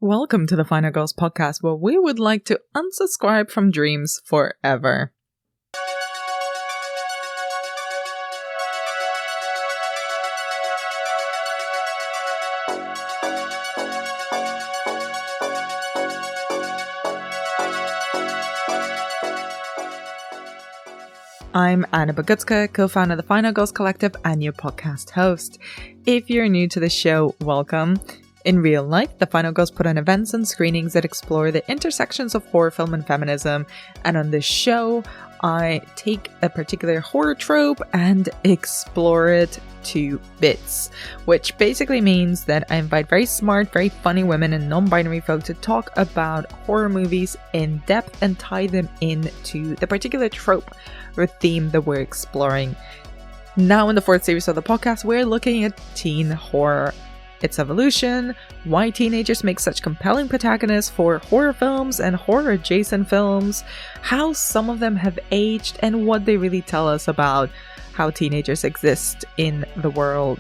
Welcome to the Final Girls podcast, where we would like to unsubscribe from dreams forever. I'm Anna Bogutska, co-founder of the Final Girls Collective and your podcast host. If you're new to the show, welcome. In real life, the Final Girls put on events and screenings that explore the intersections of horror film and feminism. And on this show, I take a particular horror trope and explore it to bits, which basically means that I invite very smart, very funny women and non-binary folk to talk about horror movies in depth and tie them into the particular trope or theme that we're exploring. Now in the fourth series of the podcast, we're looking at teen horror, its evolution, why teenagers make such compelling protagonists for horror films and horror-adjacent films, how some of them have aged, and what they really tell us about how teenagers exist in the world.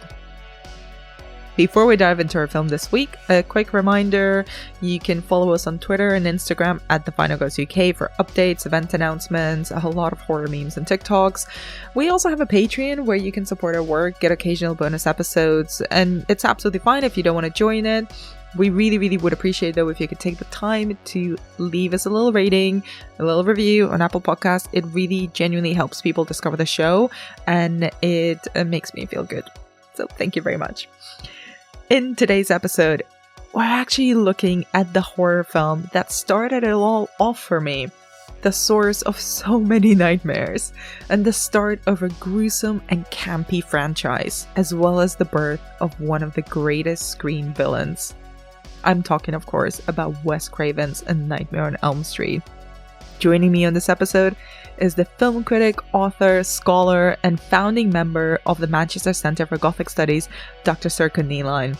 Before we dive into our film this week, a quick reminder, you can follow us on Twitter and Instagram at The Final Girls UK for updates, event announcements, a whole lot of horror memes and TikToks. We also have a Patreon where you can support our work, get occasional bonus episodes, and it's absolutely fine if you don't want to join it. We really would appreciate though if you could take the time to leave us a little rating, a little review on Apple Podcasts. It really genuinely helps people discover the show and it makes me feel good. So thank you very much. In today's episode, we're actually looking at the horror film that started it all off for me, the source of so many nightmares, and the start of a gruesome and campy franchise, as well as the birth of one of the greatest screen villains. I'm talking, of course, about Wes Craven's A Nightmare on Elm Street. Joining me on this episode is the film critic, author, scholar, and founding member of the Manchester Centre for Gothic Studies, Dr. Serkan Neeline.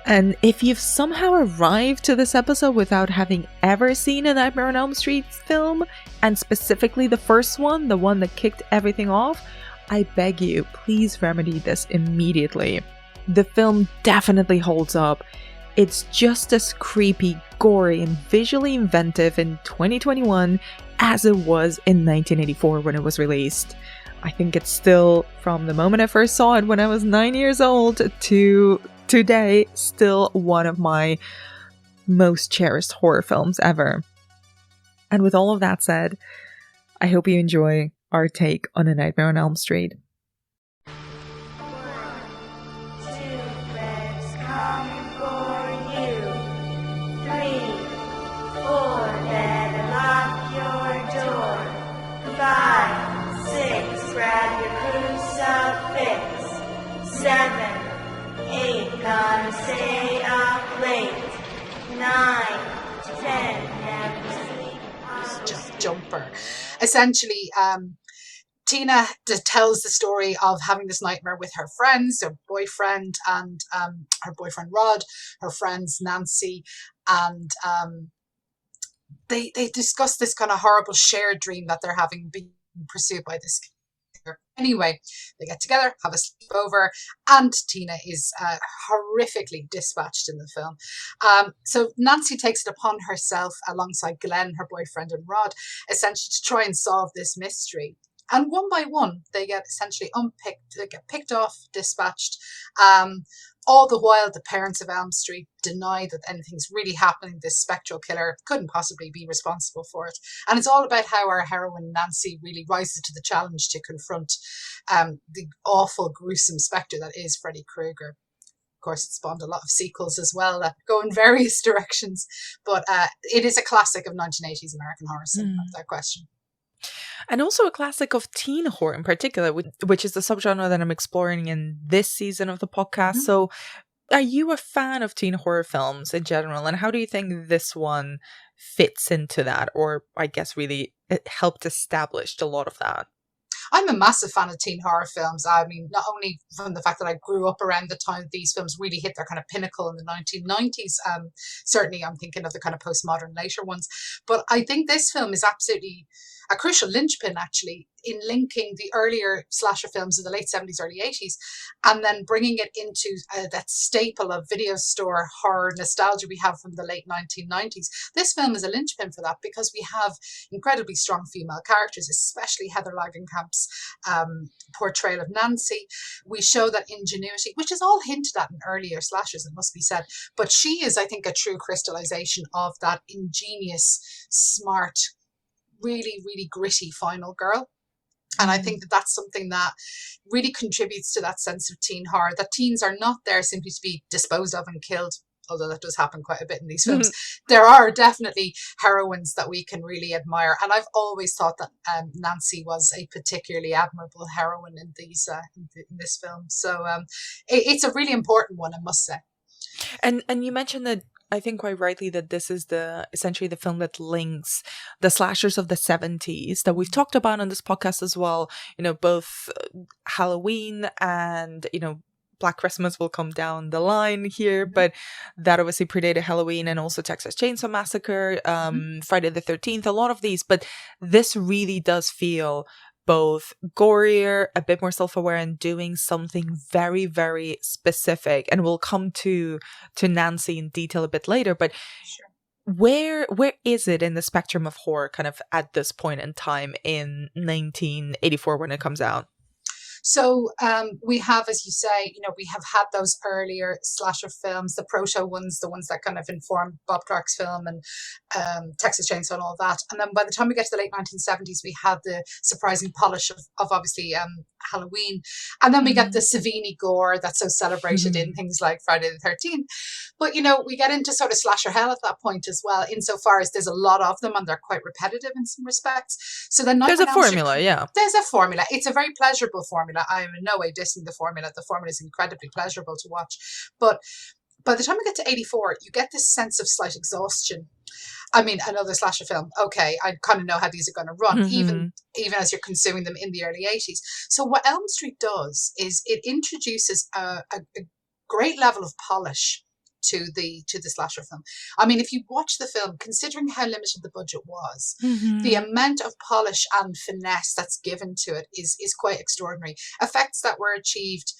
And if you've somehow arrived to this episode without having ever seen a Nightmare on Elm Street film, and specifically the first one, the one that kicked everything off, I beg you, please remedy this immediately. The film definitely holds up. It's just as creepy, gory, and visually inventive in 2021 as it was in 1984 when it was released. I think it's still, from the moment I first saw it when I was 9 years old to today, still one of my most cherished horror films ever. And with all of that said, I hope you enjoy our take on A Nightmare on Elm Street. Gonna stay up late. 9, 10, never sleep. Jumper. Essentially, Tina tells the story of having this nightmare with her friends, her boyfriend and her boyfriend Rod, her friends Nancy, and they discuss this kind of horrible shared dream that they're having being pursued by this. Anyway, they get together, have a sleepover, and Tina is horrifically dispatched in the film. So Nancy takes it upon herself, alongside Glenn, her boyfriend, and Rod, essentially to try and solve this mystery. And one by one, they get essentially unpicked, they get picked off, dispatched. All the while, the parents of Elm Street deny that anything's really happening. This spectral killer couldn't possibly be responsible for it. And it's all about how our heroine, Nancy, really rises to the challenge to confront the awful, gruesome spectre that is Freddy Krueger. Of course, it spawned a lot of sequels as well that go in various directions. But it is a classic of 1980s American horror cinema, without question. And also a classic of teen horror in particular, which is the subgenre that I'm exploring in this season of the podcast. Mm-hmm. So are you a fan of teen horror films in general? And how do you think this one fits into that? Or I guess really it helped establish a lot of that. I'm a massive fan of teen horror films. I mean, not only from the fact that I grew up around the time these films really hit their kind of pinnacle in the 1990s. Certainly I'm thinking of the kind of postmodern later ones. But I think this film is absolutely a crucial linchpin actually in linking the earlier slasher films of the late 70s, early 80s, and then bringing it into that staple of video store horror nostalgia we have from the late 1990s. This film is a linchpin for that because we have incredibly strong female characters, especially Heather Langenkamp's portrayal of Nancy. We show that ingenuity, which is all hinted at in earlier slashers, it must be said, but she is, I think, a true crystallization of that ingenious, smart, really, really gritty final girl. And I think that that's something that really contributes to that sense of teen horror, that teens are not there simply to be disposed of and killed, although that does happen quite a bit in these films. There are definitely heroines that we can really admire. And I've always thought that Nancy was a particularly admirable heroine in these in this film. So it's a really important one, I must say. And you mentioned that, I think quite rightly, that this is essentially the film that links the slashers of the 70s that we've talked about on this podcast as well. Both Halloween and, Black Christmas will come down the line here, but that obviously predated Halloween, and also Texas Chainsaw Massacre, Friday the 13th, a lot of these. But this really does feel both gorier, a bit more self-aware, and doing something very, very specific. And we'll come to Nancy in detail a bit later. But sure, where is it in the spectrum of horror kind of at this point in time in 1984 when it comes out? So we have, as you say, we have had those earlier slasher films, the proto ones, the ones that kind of informed Bob Clark's film and Texas Chainsaw and all that. And then by the time we get to the late 1970s, we have the surprising polish of obviously Halloween. And then we get the Savini gore that's so celebrated in things like Friday the 13th. But, we get into sort of slasher hell at that point as well, insofar as there's a lot of them and they're quite repetitive in some respects. So then there's a formula, yeah. There's a formula. It's a very pleasurable formula. I am in no way dissing the formula. The formula is incredibly pleasurable to watch. But by the time we get to 84, you get this sense of slight exhaustion. I mean, another slasher film. Okay, I kind of know how these are going to run, even as you're consuming them in the early 80s. So what Elm Street does is it introduces a great level of polish to the slasher film. I mean, if you watch the film, considering how limited the budget was, the amount of polish and finesse that's given to it is quite extraordinary. Effects that were achieved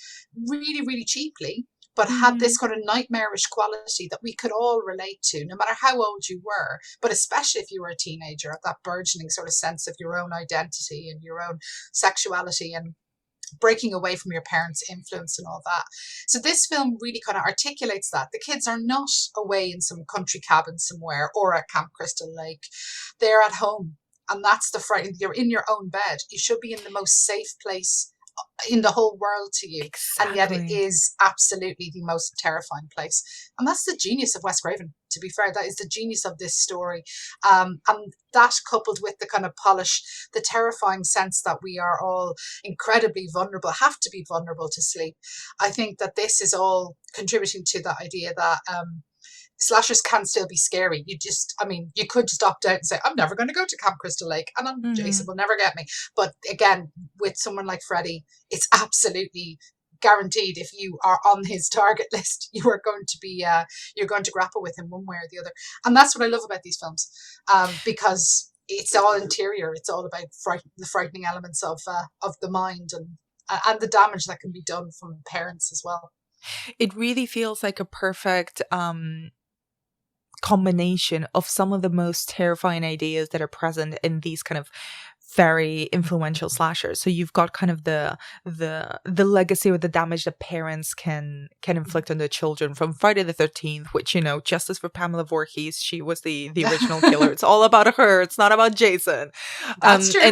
really, really cheaply, but had this kind of nightmarish quality that we could all relate to, no matter how old you were, but especially if you were a teenager, at that burgeoning sort of sense of your own identity and your own sexuality and breaking away from your parents' influence and all that. So this film really kind of articulates that. The kids are not away in some country cabin somewhere or at Camp Crystal Lake. They're at home. And that's the fright. You're in your own bed. You should be in the most safe place in the whole world to you. Exactly. And yet it is absolutely the most terrifying place. And that's the genius of Wes Craven, to be fair. That is the genius of this story. And that, coupled with the kind of polish, the terrifying sense that we are all incredibly vulnerable, have to be vulnerable to sleep. I think that this is all contributing to the idea that slashers can still be scary. You could just opt out and say, I'm never going to go to Camp Crystal Lake and Jason will never get me. But again, with someone like Freddy, it's absolutely guaranteed if you are on his target list, you are going to be, you're going to grapple with him one way or the other. And that's what I love about these films, because it's all interior. It's all about the frightening elements of the mind and the damage that can be done from parents as well. It really feels like a perfect combination of some of the most terrifying ideas that are present in these kind of very influential slashers. So you've got kind of the legacy or the damage that parents can inflict on their children from Friday the 13th, which, justice for Pamela Voorhees, she was the original killer. It's all about her. It's not about Jason. That's true.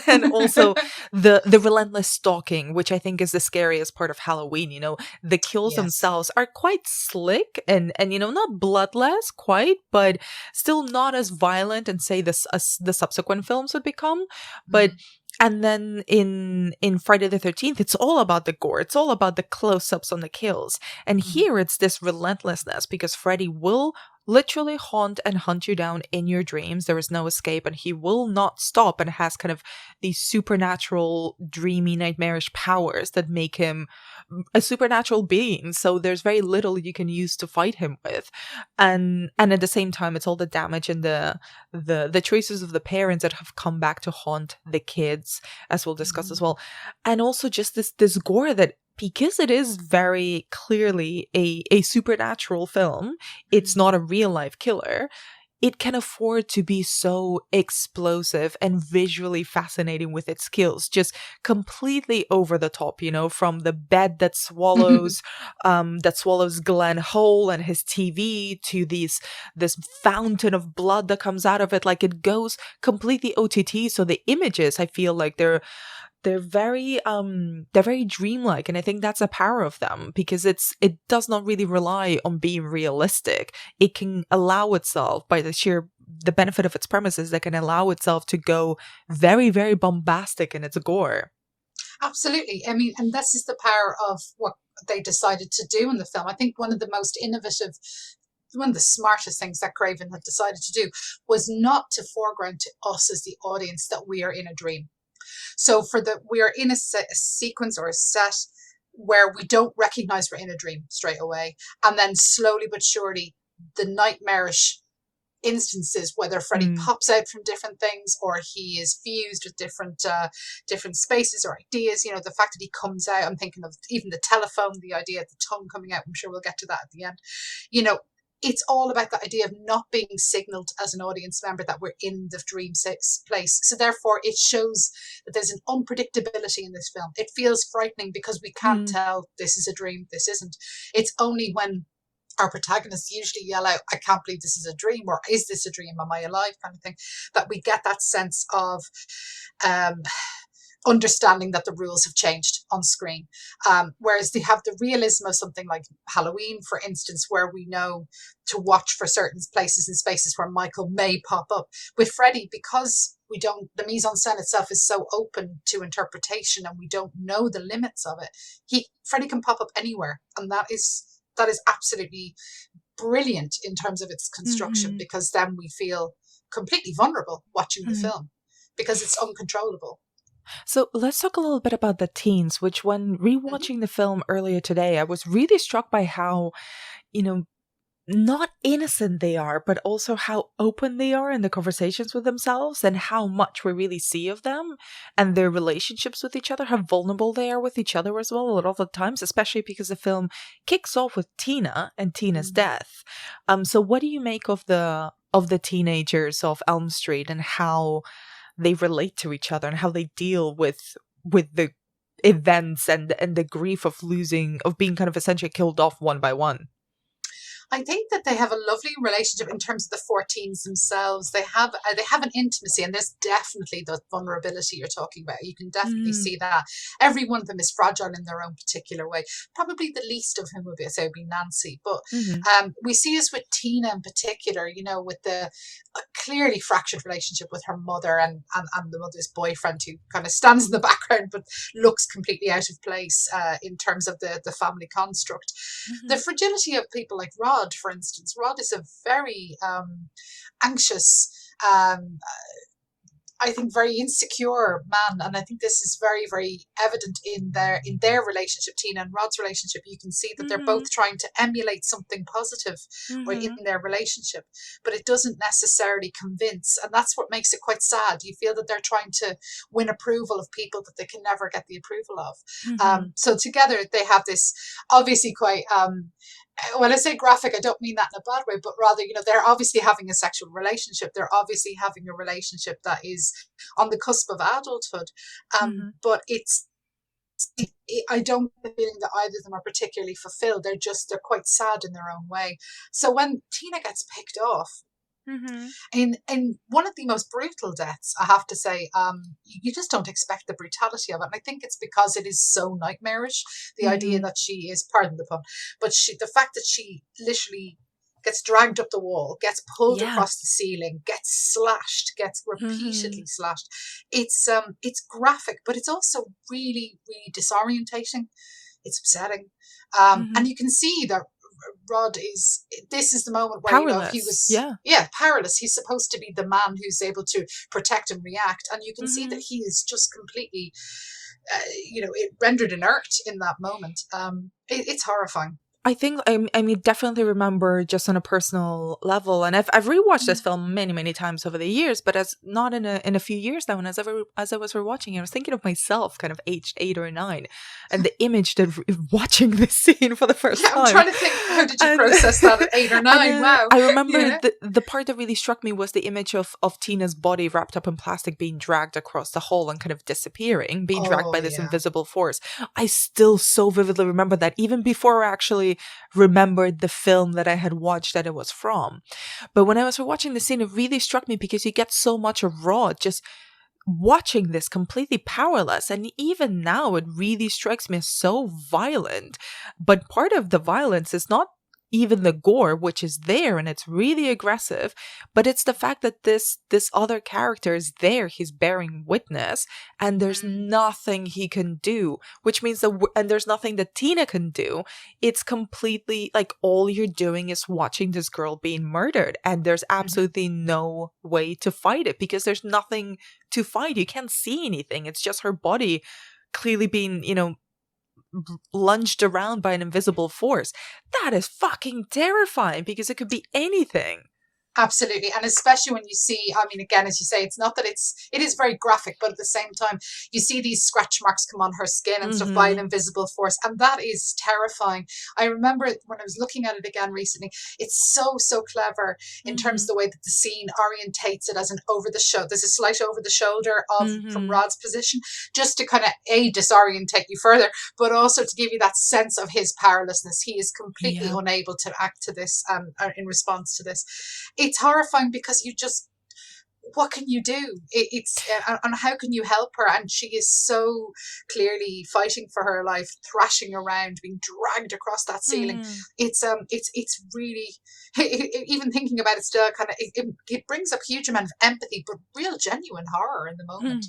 And also the relentless stalking, which I think is the scariest part of Halloween. The kills themselves are quite slick and not bloodless quite, but still not as violent and say the subsequent films would become. But and then in Friday the 13th, it's all about the gore. It's all about the close-ups on the kills. And here it's this relentlessness because Freddy will literally haunt and hunt you down in your dreams. There is no escape, and he will not stop, and has kind of these supernatural, dreamy, nightmarish powers that make him a supernatural being, so there's very little you can use to fight him with. And at the same time, it's all the damage and the choices of the parents that have come back to haunt the kids, as we'll discuss as well. And also just this gore that, because it is very clearly a supernatural film, it's not a real life killer, it can afford to be so explosive and visually fascinating with its kills, just completely over the top, from the bed that swallows Glenn whole and his TV, to this fountain of blood that comes out of it. Like, it goes completely OTT. So the images, I feel like they're very dreamlike, and I think that's a power of them, because it does not really rely on being realistic. It can allow itself, by the benefit of its premises, that can allow itself to go very, very bombastic in its gore. Absolutely. I mean, and this is the power of what they decided to do in the film. I think one of the smartest things that Craven had decided to do was not to foreground to us as the audience that we are in a dream. So we are in a sequence or a set where we don't recognize we're in a dream straight away. And then slowly but surely, the nightmarish instances, whether Freddy pops out from different things or he is fused with different spaces or ideas, the fact that he comes out, I'm thinking of even the telephone, the idea of the tongue coming out. I'm sure we'll get to that at the end. It's all about the idea of not being signaled as an audience member that we're in the dream place. So therefore, it shows that there's an unpredictability in this film. It feels frightening because we can't tell this is a dream, this isn't. It's only when our protagonists usually yell out, "I can't believe this is a dream," or "Is this a dream? Am I alive?" kind of thing, that we get that sense of understanding that the rules have changed on screen. Whereas they have the realism of something like Halloween, for instance, where we know to watch for certain places and spaces where Michael may pop up. With Freddy, because the mise-en-scène itself is so open to interpretation and we don't know the limits of it, Freddy can pop up anywhere. And that is absolutely brilliant in terms of its construction, because then we feel completely vulnerable watching the film because it's uncontrollable. So let's talk a little bit about the teens, which when rewatching the film earlier today, I was really struck by how, not innocent they are, but also how open they are in the conversations with themselves, and how much we really see of them and their relationships with each other, how vulnerable they are with each other as well a lot of the times, especially because the film kicks off with Tina and Tina's death. So what do you make of the teenagers of Elm Street and how they relate to each other and how they deal with the events and the grief of being kind of essentially killed off one by one? I think that they have a lovely relationship in terms of the 14s themselves. They have an intimacy, and there's definitely the vulnerability you're talking about. You can definitely see that. Every one of them is fragile in their own particular way. Probably the least of whom would be Nancy. But we see this with Tina in particular, with the clearly fractured relationship with her mother and the mother's boyfriend, who kind of stands in the background but looks completely out of place in terms of the family construct. The fragility of people like Rod, for instance. Rod is a very anxious, I think very insecure man, and I think this is very, very evident in their relationship, Tina and Rod's relationship. You can see that they're both trying to emulate something positive or in their relationship, but it doesn't necessarily convince, and that's what makes it quite sad. You feel that they're trying to win approval of people that they can never get the approval of. So together they have this obviously quite when I say graphic, I don't mean that in a bad way, but rather, they're obviously having a sexual relationship. They're obviously having a relationship that is on the cusp of adulthood. But I don't get the feeling that either of them are particularly fulfilled. They're quite sad in their own way. So when Tina gets picked off, in one of the most brutal deaths, I have to say, you just don't expect the brutality of it. And I think it's because it is so nightmarish. The idea that she is, pardon the pun, but the fact that she literally gets dragged up the wall, gets pulled across the ceiling, gets slashed, gets repeatedly slashed. It's graphic, but it's also really, really disorientating. It's upsetting. And you can see that Rod this is the moment where powerless. He was powerless. He's supposed to be the man who's able to protect and react, and you can see that he is just completely it rendered inert in that moment. It's horrifying. I think I mean definitely remember just on a personal level, and I've rewatched this film many times over the years, but as not in a few years now. And as I was rewatching it, I was thinking of myself, kind of aged 8 or 9, and the image that watching this scene for the first time. I'm trying to think, how did you process that at 8 or 9? Wow. I remember the part that really struck me was the image of Tina's body wrapped up in plastic being dragged across the hall and kind of disappearing, being dragged by this invisible force. I still so vividly remember that, even before I actually remembered the film that I had watched that it was from. But when I was watching the scene, it really struck me because you get so much of Rod just watching this completely powerless. And even now, it really strikes me as so violent. But part of the violence is not even the gore, which is there and it's really aggressive, but it's the fact that this other character is there, he's bearing witness, and there's nothing he can do, which means and there's nothing that Tina can do. It's completely like all you're doing is watching this girl being murdered, and there's absolutely no way to fight it because there's nothing to fight. You can't see anything. It's just her body clearly being, lunged around by an invisible force. That is fucking terrifying because it could be anything. Absolutely. And especially when you see, I mean, again, as you say, it's not that it is very graphic, but at the same time, you see these scratch marks come on her skin and stuff by an invisible force. And that is terrifying. I remember when I was looking at it again recently, it's so clever in terms of the way that the scene orientates it as an over the shoulder. There's a slight over the shoulder from Rod's position, just to kind of disorientate you further, but also to give you that sense of his powerlessness. He is completely unable to act to this in response to this. It's horrifying because what can you do? And how can you help her? And she is so clearly fighting for her life, thrashing around, being dragged across that ceiling. It's really, even thinking about it still, kind of it brings up a huge amount of empathy, but real genuine horror in the moment.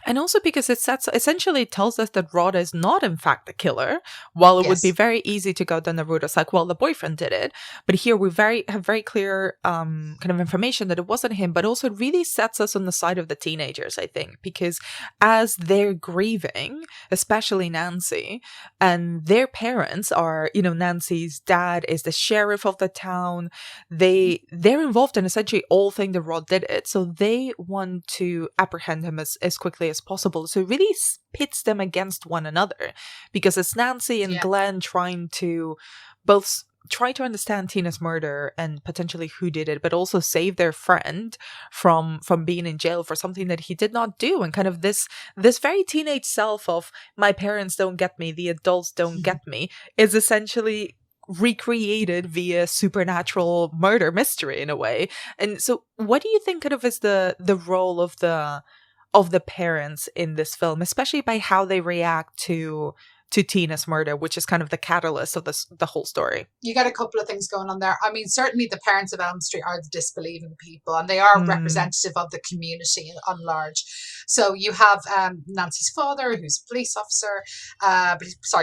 And also because it essentially tells us that Rod is not in fact the killer, while it would be very easy to go down the route of like, well, the boyfriend did it. But here we have very clear kind of information that it wasn't him, but also it really sets us on the side of the teenagers, I think, because as they're grieving, especially Nancy, and their parents are, Nancy's dad is the sheriff of the town. They're involved in essentially all thing that Rod did it. So they want to apprehend him as quickly as possible. So it really pits them against one another because it's Nancy and Glenn trying to both try to understand Tina's murder and potentially who did it, but also save their friend from being in jail for something that he did not do. And kind of this very teenage self of my parents don't get me, the adults don't get me, is essentially recreated via supernatural murder mystery in a way. And so what do you think kind of is the role of the parents in this film, especially by how they react to Tina's murder, which is kind of the catalyst of the whole story? You got a couple of things going on there. I mean, certainly the parents of Elm Street are the disbelieving people, and they are representative of the community on large. So you have Nancy's father, who's a police officer,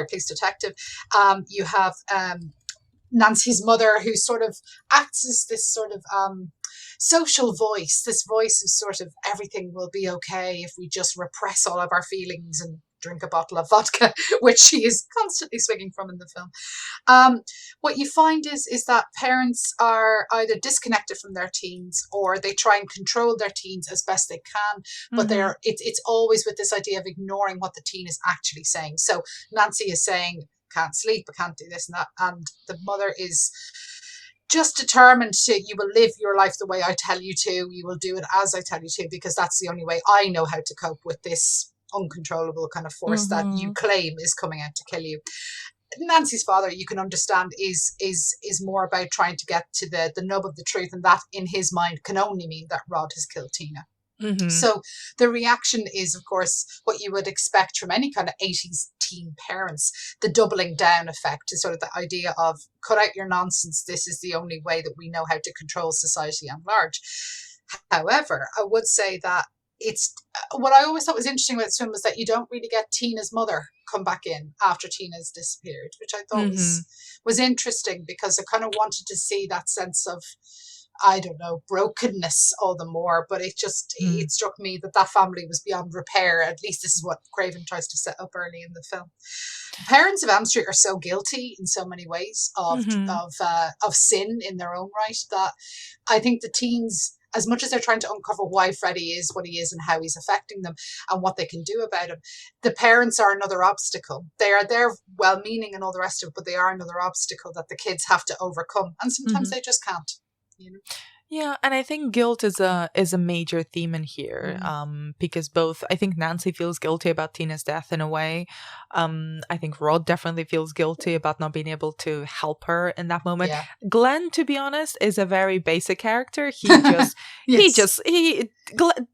police detective. You have Nancy's mother, who sort of acts as this sort of social voice, this voice of sort of everything will be okay if we just repress all of our feelings and drink a bottle of vodka, which she is constantly swinging from in the film. What you find is that parents are either disconnected from their teens, or they try and control their teens as best they can, but it's always with this idea of ignoring what the teen is actually saying. So Nancy is saying, can't sleep, I can't do this and that, and the mother is just determined to, you will live your life the way I tell you to, you will do it as I tell you to, because that's the only way I know how to cope with this uncontrollable kind of force that you claim is coming out to kill you. Nancy's father, you can understand, is more about trying to get to the nub of the truth, and that in his mind can only mean that Rod has killed Tina. So the reaction is, of course, what you would expect from any kind of 80s teen parents. The doubling down effect is sort of the idea of cut out your nonsense. This is the only way that we know how to control society at large. However, I would say that it's what I always thought was interesting about this film was that you don't really get Tina's mother come back in after Tina's disappeared, which I thought was interesting, because I kind of wanted to see that sense of I don't know, brokenness all the more. But it struck me that family was beyond repair. At least this is what Craven tries to set up early in the film. Parents of Elm Street are so guilty in so many ways of sin in their own right that I think the teens, as much as they're trying to uncover why Freddy is what he is and how he's affecting them and what they can do about him, the parents are another obstacle. They're well-meaning and all the rest of it, but they are another obstacle that the kids have to overcome, and sometimes they just can't. You know. Yeah, and I think guilt is a major theme in here, because both, I think Nancy feels guilty about Tina's death in a way. I think Rod definitely feels guilty about not being able to help her in that moment. Yeah. Glenn, to be honest, is a very basic character. He just,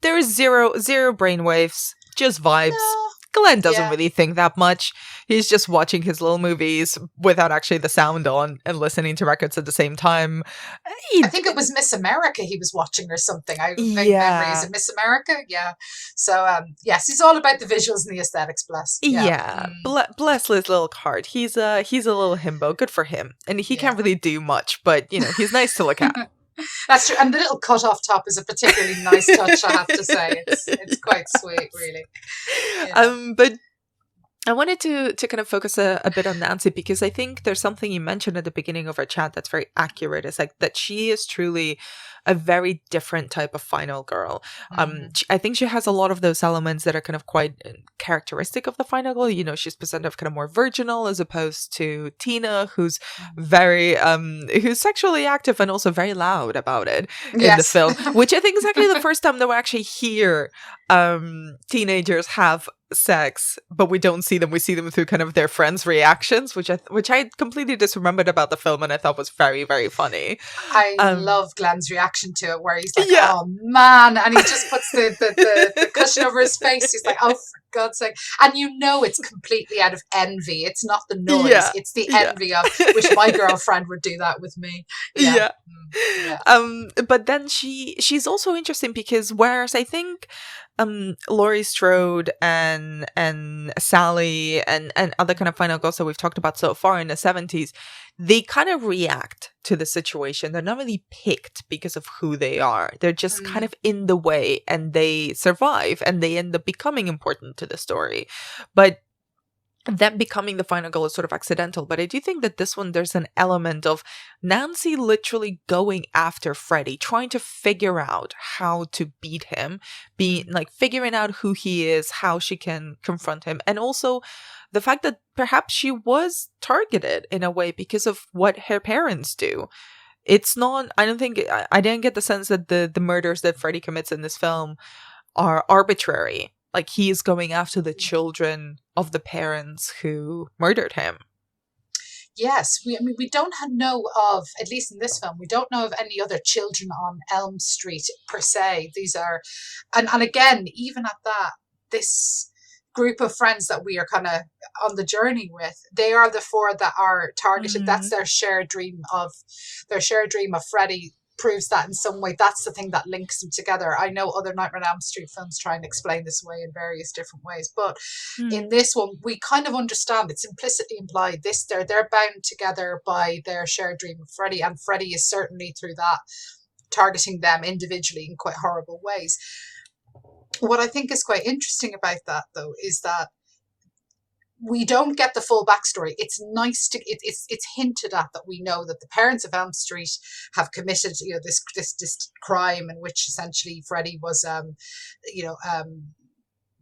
there is zero brainwaves, just vibes. No. Glenn doesn't really think that much. He's just watching his little movies without actually the sound on and listening to records at the same time. I think it was Miss America he was watching or something. I think memory. Is it Miss America? Yeah. So, yes, he's all about the visuals and the aesthetics, bless. Yeah. Bless his little card. He's a little himbo. Good for him. And he can't really do much, but, you know, he's nice to look at. That's true. And the little cut off top is a particularly nice touch, I have to say. It's quite sweet, really. Yeah. But I wanted to kind of focus a bit on Nancy, because I think there's something you mentioned at the beginning of our chat that's very accurate. It's like that she is truly a very different type of final girl. I think she has a lot of those elements that are kind of quite characteristic of the final girl. You know, she's presented kind of more virginal as opposed to Tina, who's very who's sexually active and also very loud about it in the film, which I think is actually the first time that we actually hear teenagers have sex, but we don't see them. We see them through kind of their friends' reactions, which I completely disremembered about the film, and I thought was very, very funny. I love Glenn's reaction to it, where he's like, "Oh man," and he just puts the cushion over his face. He's like, "Oh, for God's sake!" And you know, it's completely out of envy. It's not the noise; it's the envy of which my girlfriend would do that with me. Yeah. But then she's also interesting because whereas I think Laurie Strode and Sally and other kind of final girls that we've talked about so far in the 70s, they kind of react to the situation. They're not really picked because of who they are. They're just kind of in the way, and they survive, and they end up becoming important to the story. But them becoming the final girl is sort of accidental. But I do think that this one, there's an element of Nancy literally going after Freddy, trying to figure out how to beat him, figuring out who he is, how she can confront him. And also the fact that perhaps she was targeted in a way because of what her parents do. It's not, I didn't get the sense that the murders that Freddy commits in this film are arbitrary. Like, he is going after the children of the parents who murdered him. Yes, we don't know of, at least in this film, we don't know of any other children on Elm Street per se. These are, and again, even at that, this group of friends that we are kind of on the journey with, they are the four that are targeted. That's their shared dream of Freddy. Proves that in some way. That's the thing that links them together. I know other Nightmare on Elm Street films try and explain this away in various different ways, but in this one we kind of understand, it's implicitly implied, they're bound together by their shared dream of Freddy, and Freddy is certainly through that targeting them individually in quite horrible ways. What I think is quite interesting about that, though, is that we don't get the full backstory. It's nice to it's hinted at that we know that the parents of Elm Street have committed, you know, this crime in which essentially Freddy was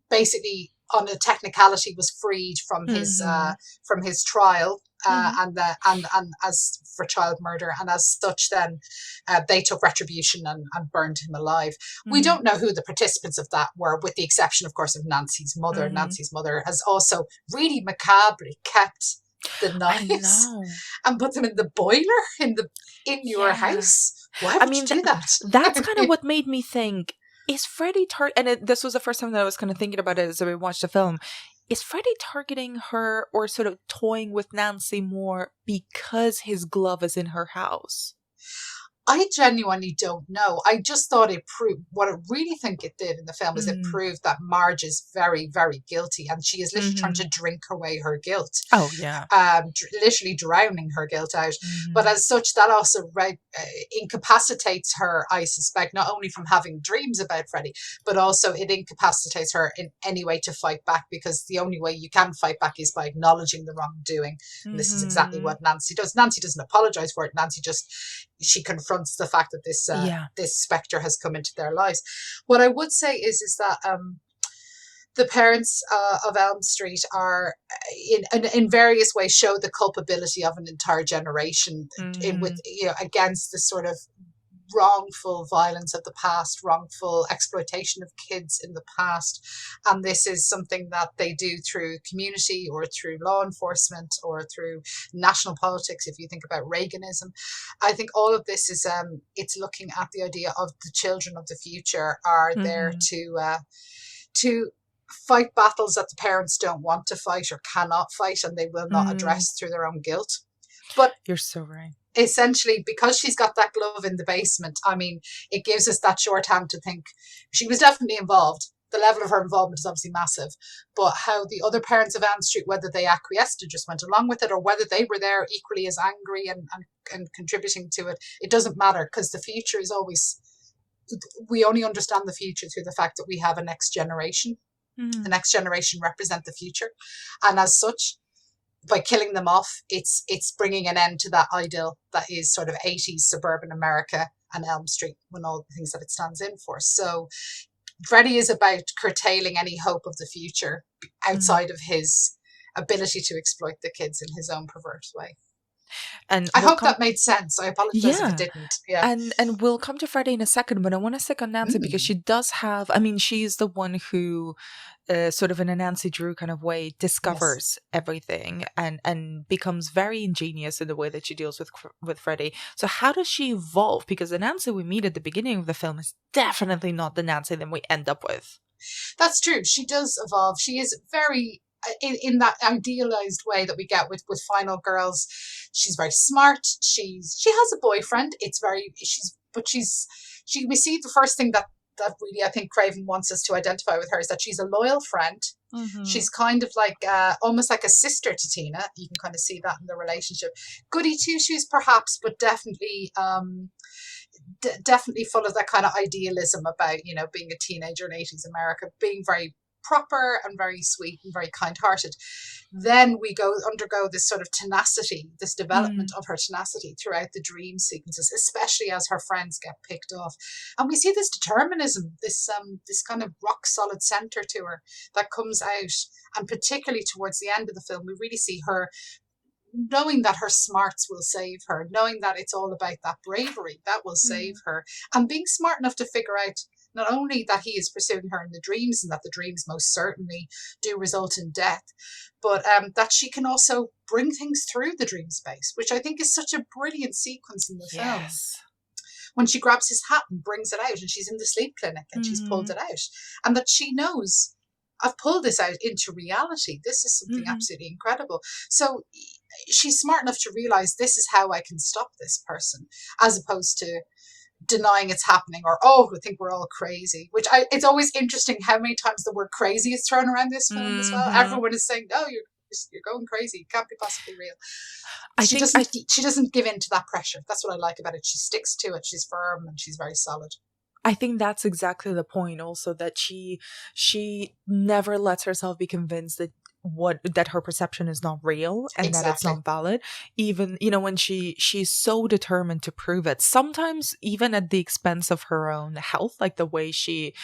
basically on a technicality was freed from his trial and as for child murder, and as such then they took retribution and burned him alive. We don't know who the participants of that were, with the exception of course of Nancy's mother. Nancy's mother has also really macabrely kept the knives and put them in the boiler in your house. Why would you do that? That's kind of what made me think, is Freddy this was the first time that I was kind of thinking about it as we watched the film. Is Freddy targeting her or sort of toying with Nancy more because his glove is in her house? I genuinely don't know. I just thought it proved what I really think it did in the film is it proved that Marge is very, very guilty, and she is literally trying to drink away her guilt. Oh, yeah. Literally drowning her guilt out. But as such, that also incapacitates her, I suspect, not only from having dreams about Freddy, but also it incapacitates her in any way to fight back, because the only way you can fight back is by acknowledging the wrongdoing. And this is exactly what Nancy does. Nancy doesn't apologize for it. Nancy she confronts the fact that this spectre has come into their lives. What I would say is that the parents of Elm Street are in various ways show the culpability of an entire generation against the sort of wrongful violence of the past, wrongful exploitation of kids in the past. And this is something that they do through community or through law enforcement or through national politics. If you think about Reaganism, I think all of this is it's looking at the idea of the children of the future are there to fight battles that the parents don't want to fight or cannot fight, and they will not address through their own guilt. But you're so right. Essentially, because she's got that glove in the basement, I mean, it gives us that shorthand to think she was definitely involved. The level of her involvement is obviously massive, but how the other parents of Elm Street, whether they acquiesced and just went along with it, or whether they were there equally as angry and contributing to it, it doesn't matter, because the future is always, we only understand the future through the fact that we have a next generation. The next generation represent the future, and as such, by killing them off, it's bringing an end to that ideal that is sort of 80s suburban America and Elm Street, when all the things that it stands in for. So Freddy is about curtailing any hope of the future outside of his ability to exploit the kids in his own perverse way. And I hope that made sense. I apologize if it didn't. Yeah. And we'll come to Freddy in a second, but I want to stick on Nancy because she does have, I mean, she's the one who sort of in a Nancy Drew kind of way discovers everything and becomes very ingenious in the way that she deals with Freddy. So how does she evolve? Because the Nancy we meet at the beginning of the film is definitely not the Nancy that we end up with. That's true. She does evolve. She is very in that idealized way that we get with Final Girls. She's very smart. She has a boyfriend. We see the first thing that really I think Craven wants us to identify with her is that she's a loyal friend. She's kind of like almost like a sister to Tina. You can kind of see that in the relationship. Goody two shoes perhaps, but definitely definitely full of that kind of idealism about, you know, being a teenager in 80s America, being very proper and very sweet and very kind-hearted. Then we undergo this sort of tenacity, this development of her tenacity throughout the dream sequences, especially as her friends get picked off. And we see this determinism, this kind of rock solid center to her that comes out. And particularly towards the end of the film, we really see her knowing that her smarts will save her, knowing that it's all about that bravery that will save her, and being smart enough to figure out not only that he is pursuing her in the dreams and that the dreams most certainly do result in death, but that she can also bring things through the dream space, which I think is such a brilliant sequence in the film. When she grabs his hat and brings it out and she's in the sleep clinic and she's pulled it out, and that she knows, I've pulled this out into reality. This is something absolutely incredible. So she's smart enough to realize this is how I can stop this person, as opposed to denying it's happening or, I think we're all crazy, it's always interesting how many times the word crazy is thrown around this film as well. Everyone is saying, no, you're going crazy. It can't be possibly real. She doesn't give in to that pressure. That's what I like about it. She sticks to it. She's firm and she's very solid. I think that's exactly the point also, that she never lets herself be convinced that her perception is not real and that it's not valid. Even, you know, when she's so determined to prove it, sometimes even at the expense of her own health, like the way she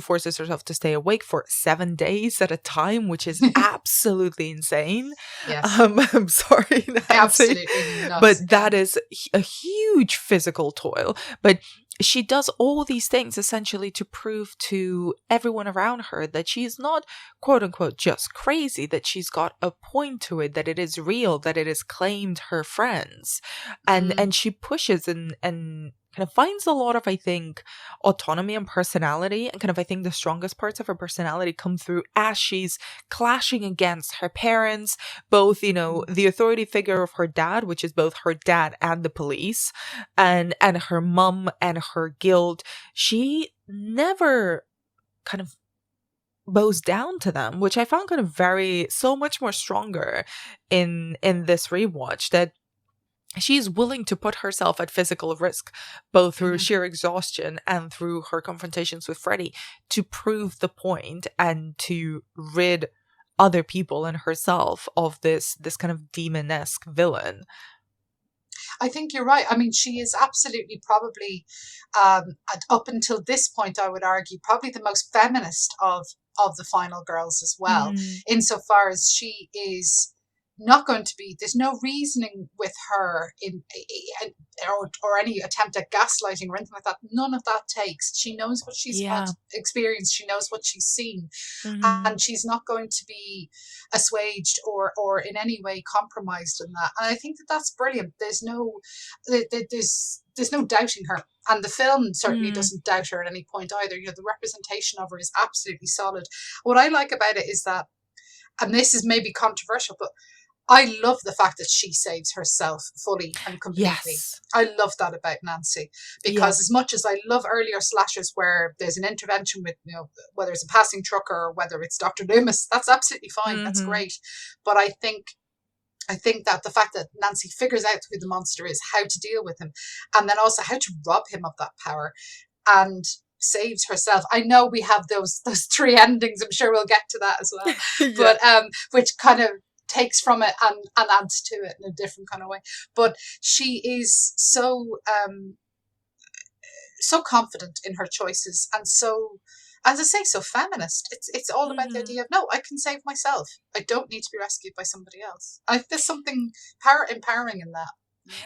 forces herself to stay awake for 7 days at a time, which is absolutely insane. I'm sorry, Nancy, absolutely nuts. But that is a huge physical toil. But she does all these things essentially to prove to everyone around her that she's not, quote unquote, just crazy, that she's got a point to it, that it is real, that it has claimed her friends. And she pushes and kind of finds a lot of, I think, autonomy and personality. And kind of, I think the strongest parts of her personality come through as she's clashing against her parents, both, you know, the authority figure of her dad, which is both her dad and the police, and her mum and her guilt. She never kind of bows down to them, which I found kind of so much more stronger in this rewatch, that she's willing to put herself at physical risk, both through sheer exhaustion and through her confrontations with Freddy, to prove the point and to rid other people and herself of this kind of demon-esque villain. I think you're right. I mean, she is absolutely probably, up until this point, I would argue, probably the most feminist of the final girls as well, insofar as she is not going to be, there's no reasoning with her or any attempt at gaslighting or anything like that. None of that takes. She knows what she's had experienced. She knows what she's seen, and she's not going to be assuaged or in any way compromised in that. And I think that that's brilliant. There's no doubting her, and the film certainly doesn't doubt her at any point either. You know, the representation of her is absolutely solid. What I like about it is that, and this is maybe controversial, but I love the fact that she saves herself fully and completely. Yes. I love that about Nancy, because as much as I love earlier slashers where there's an intervention with, you know, whether it's a passing trucker or whether it's Dr. Loomis, that's absolutely fine. That's great. But I think that the fact that Nancy figures out who the monster is, how to deal with him, and then also how to rob him of that power, and saves herself. I know we have those three endings. I'm sure we'll get to that as well. But which kind of takes from it and adds to it in a different kind of way. But she is so confident in her choices, and so, as I say, so feminist. It's all about the idea of, no, I can save myself. I don't need to be rescued by somebody else. There's something empowering in that.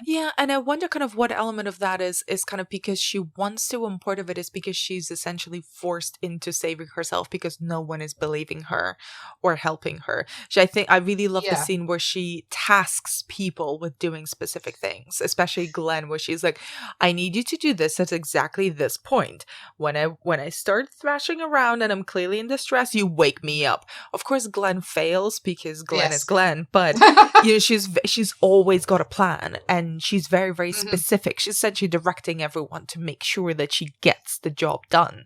Yeah, and I wonder kind of what element of that is kind of because she wants to, and part of it is because she's essentially forced into saving herself because no one is believing her or helping her. I really love the scene where she tasks people with doing specific things, especially Glenn, where she's like, I need you to do this at exactly this point. When I start thrashing around and I'm clearly in distress, you wake me up. Of course, Glenn fails because Glenn is Glenn, but you know, she's always got a plan. And she's very, very specific. She's essentially directing everyone to make sure that she gets the job done.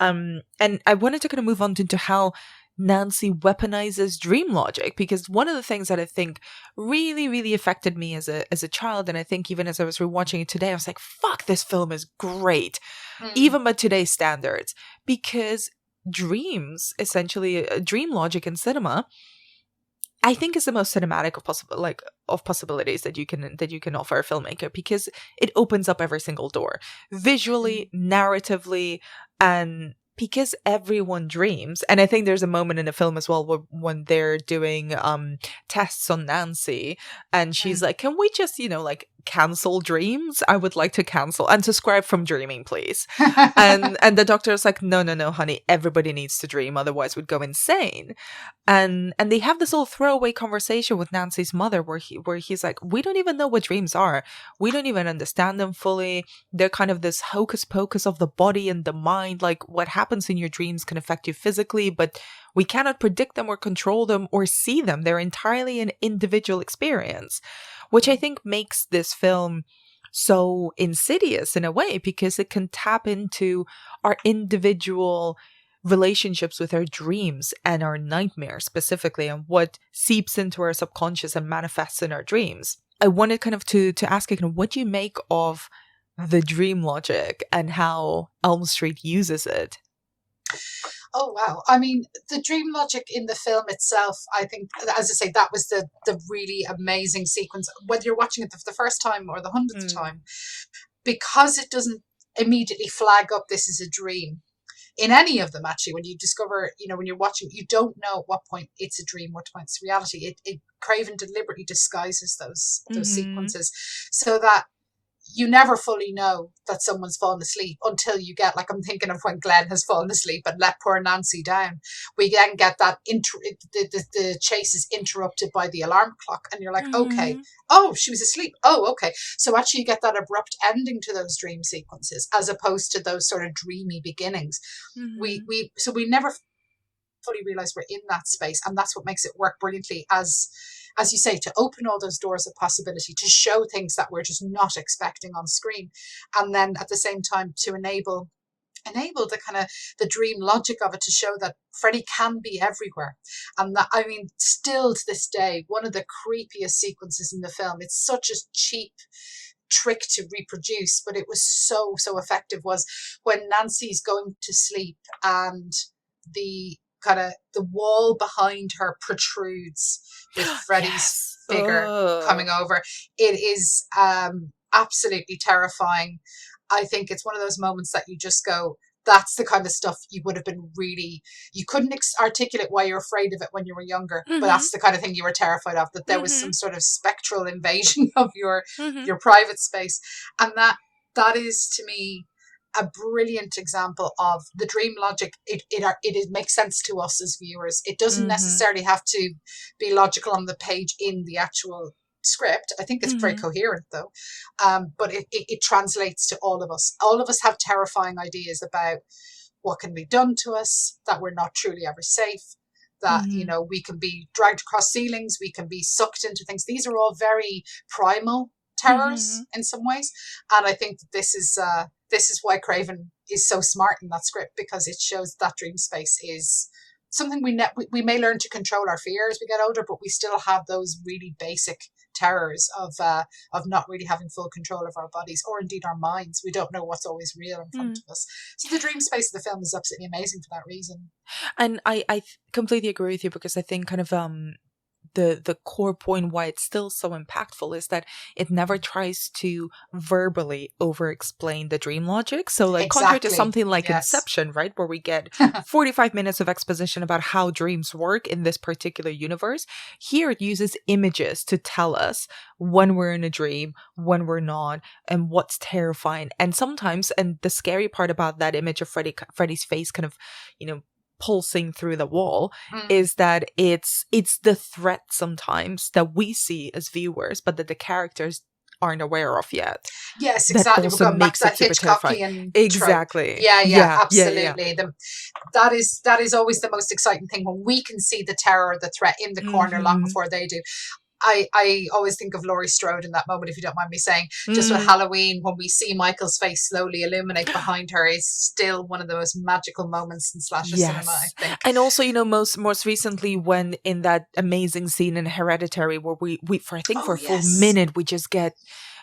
And I wanted to kind of move on into how Nancy weaponizes dream logic, because one of the things that I think really, really affected me as a child, and I think even as I was rewatching it today, I was like, fuck, this film is great, even by today's standards, because dreams, essentially dream logic in cinema, I think is the most cinematic of possibilities that you can offer a filmmaker, because it opens up every single door, visually, narratively, and because everyone dreams. And I think there's a moment in the film as well when they're doing tests on Nancy, and she's like, can we just, you know, like, cancel dreams? I would like to cancel, unsubscribe from dreaming, please. and the doctor is like, no, honey, everybody needs to dream, otherwise we'd go insane. And they have this little throwaway conversation with Nancy's mother where he's like, we don't even know what dreams are. We don't even understand them fully. They're kind of this hocus pocus of the body and the mind. Like, what happens in your dreams can affect you physically, but we cannot predict them or control them or see them. They're entirely an individual experience, which I think makes this film so insidious in a way, because it can tap into our individual relationships with our dreams and our nightmares specifically, and what seeps into our subconscious and manifests in our dreams. I wanted kind of to ask you, what do you make of the dream logic and how Elm Street uses it? Oh, wow. I mean, the dream logic in the film itself, I think, as I say, that was the really amazing sequence, whether you're watching it for the first time or the 100th time, because it doesn't immediately flag up this is a dream. In any of them, actually, when you discover, you know, when you're watching, you don't know at what point it's a dream, what point it's reality. Craven deliberately disguises those sequences so that you never fully know that someone's fallen asleep until you get, like, I'm thinking of when Glenn has fallen asleep and let poor Nancy down. We then get that, the chase is interrupted by the alarm clock, and you're like, okay, oh, she was asleep. Oh, okay. So actually you get that abrupt ending to those dream sequences, as opposed to those sort of dreamy beginnings. So we never fully realize we're in that space, and that's what makes it work brilliantly, as you say, to open all those doors of possibility, to show things that we're just not expecting on screen, and then at the same time to enable the kind of the dream logic of it, to show that Freddy can be everywhere. And that, I mean, still to this day, one of the creepiest sequences in the film, it's such a cheap trick to reproduce, but it was so effective, was when Nancy's going to sleep and the kind of the wall behind her protrudes with Freddy's figure coming over. It is absolutely terrifying. I think it's one of those moments that you just go, that's the kind of stuff you would have been really, you couldn't articulate why you're afraid of it when you were younger, but that's the kind of thing you were terrified of, that there was some sort of spectral invasion of your private space. And that is, to me, a brilliant example of the dream logic. It makes sense to us as viewers. It doesn't necessarily have to be logical on the page in the actual script. I think it's very coherent though, but it translates to all of us. All of us have terrifying ideas about what can be done to us, that we're not truly ever safe, that you know, we can be dragged across ceilings, we can be sucked into things. These are all very primal terrors in some ways, and I think that this is why Craven is so smart in that script, because it shows that dream space is something we may learn to control our fear as we get older, but we still have those really basic terrors of not really having full control of our bodies, or indeed our minds. We don't know what's always real in front of us. So the dream space of the film is absolutely amazing for that reason. And I completely agree with you, because I think kind of the core point why it's still so impactful is that it never tries to verbally over explain the dream logic. So like contrary to something like Inception, right, where we get 45 minutes of exposition about how dreams work in this particular universe, here it uses images to tell us when we're in a dream, when we're not, and what's terrifying. And sometimes, and the scary part about that image of Freddy's face kind of, you know, pulsing through the wall, is that it's the threat sometimes that we see as viewers, but that the characters aren't aware of yet. Yes, exactly. We're going back to that Hitchcockian exactly. Yeah, absolutely. That is always the most exciting thing, when we can see the terror or the threat in the corner long before they do. I always think of Laurie Strode in that moment, if you don't mind me saying, just with Halloween, when we see Michael's face slowly illuminate behind her, is still one of the most magical moments in slasher cinema, I think. And also, you know, most recently, when in that amazing scene in Hereditary, where we for a full minute, we just get,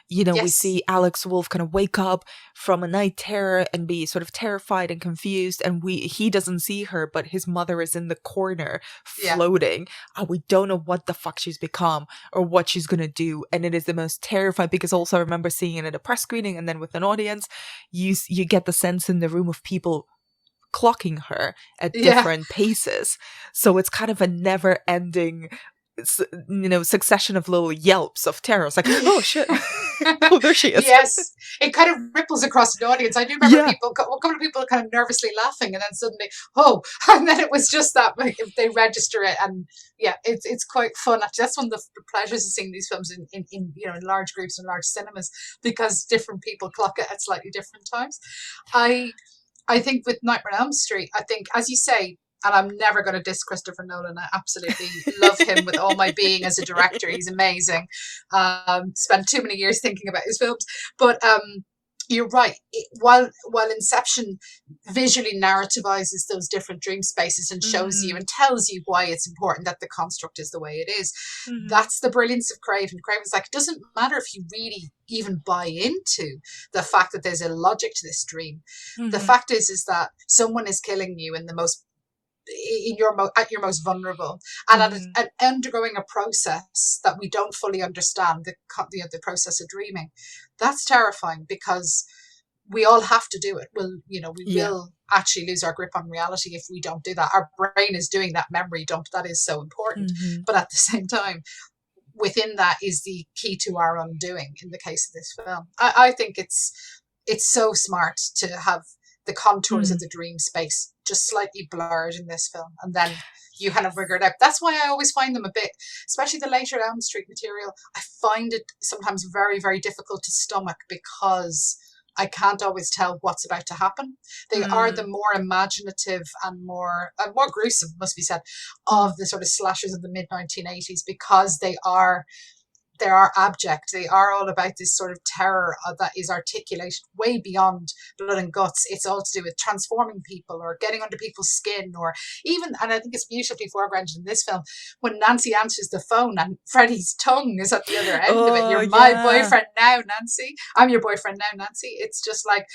you know, we see Alex Wolff kind of wake up from a night terror and be sort of terrified and confused, and he doesn't see her, but his mother is in the corner floating, and we don't know what the fuck she's become or what she's gonna do. And it is the most terrifying, because also I remember seeing it at a press screening and then with an audience, you get the sense in the room of people clocking her at different paces. So it's kind of a never ending, you know, succession of little yelps of terror. It's like, oh shit, oh, there she is. Yes, it kind of ripples across the audience. I do remember a couple of people kind of nervously laughing, and then suddenly, and then it was just that they register it, and it's quite fun. That's one of the pleasures of seeing these films in you know, in large groups and large cinemas, because different people clock it at slightly different times. I think with Nightmare on Elm Street, I think, as you say, and I'm never going to diss Christopher Nolan. I absolutely love him with all my being as a director. He's amazing. Spent too many years thinking about his films. But you're right. While Inception visually narrativizes those different dream spaces and shows you and tells you why it's important that the construct is the way it is, that's the brilliance of Craven. Craven's like, it doesn't matter if you really even buy into the fact that there's a logic to this dream. The fact is that someone is killing you in the most, at your most vulnerable, and at undergoing a process that we don't fully understand, the process of dreaming. That's terrifying, because we all have to do it. We will actually lose our grip on reality if we don't do that. Our brain is doing that memory dump that is so important, but at the same time, within that is the key to our undoing in the case of this film. I think it's so smart to have the contours of the dream space just slightly blurred in this film, and then you kind of figure it out. That's why I always find them a bit, especially the later Elm Street material, I find it sometimes very, very difficult to stomach because I can't always tell what's about to happen. They are the more imaginative and more gruesome, must be said, of the sort of slashers of the mid-1980s, because they are abject. They are all about this sort of terror that is articulated way beyond blood and guts. It's all to do with transforming people or getting under people's skin, or even, and I think it's beautifully foregrounded in this film, when Nancy answers the phone and Freddy's tongue is at the other end of it. You're my boyfriend now, Nancy. I'm your boyfriend now, Nancy. It's just like,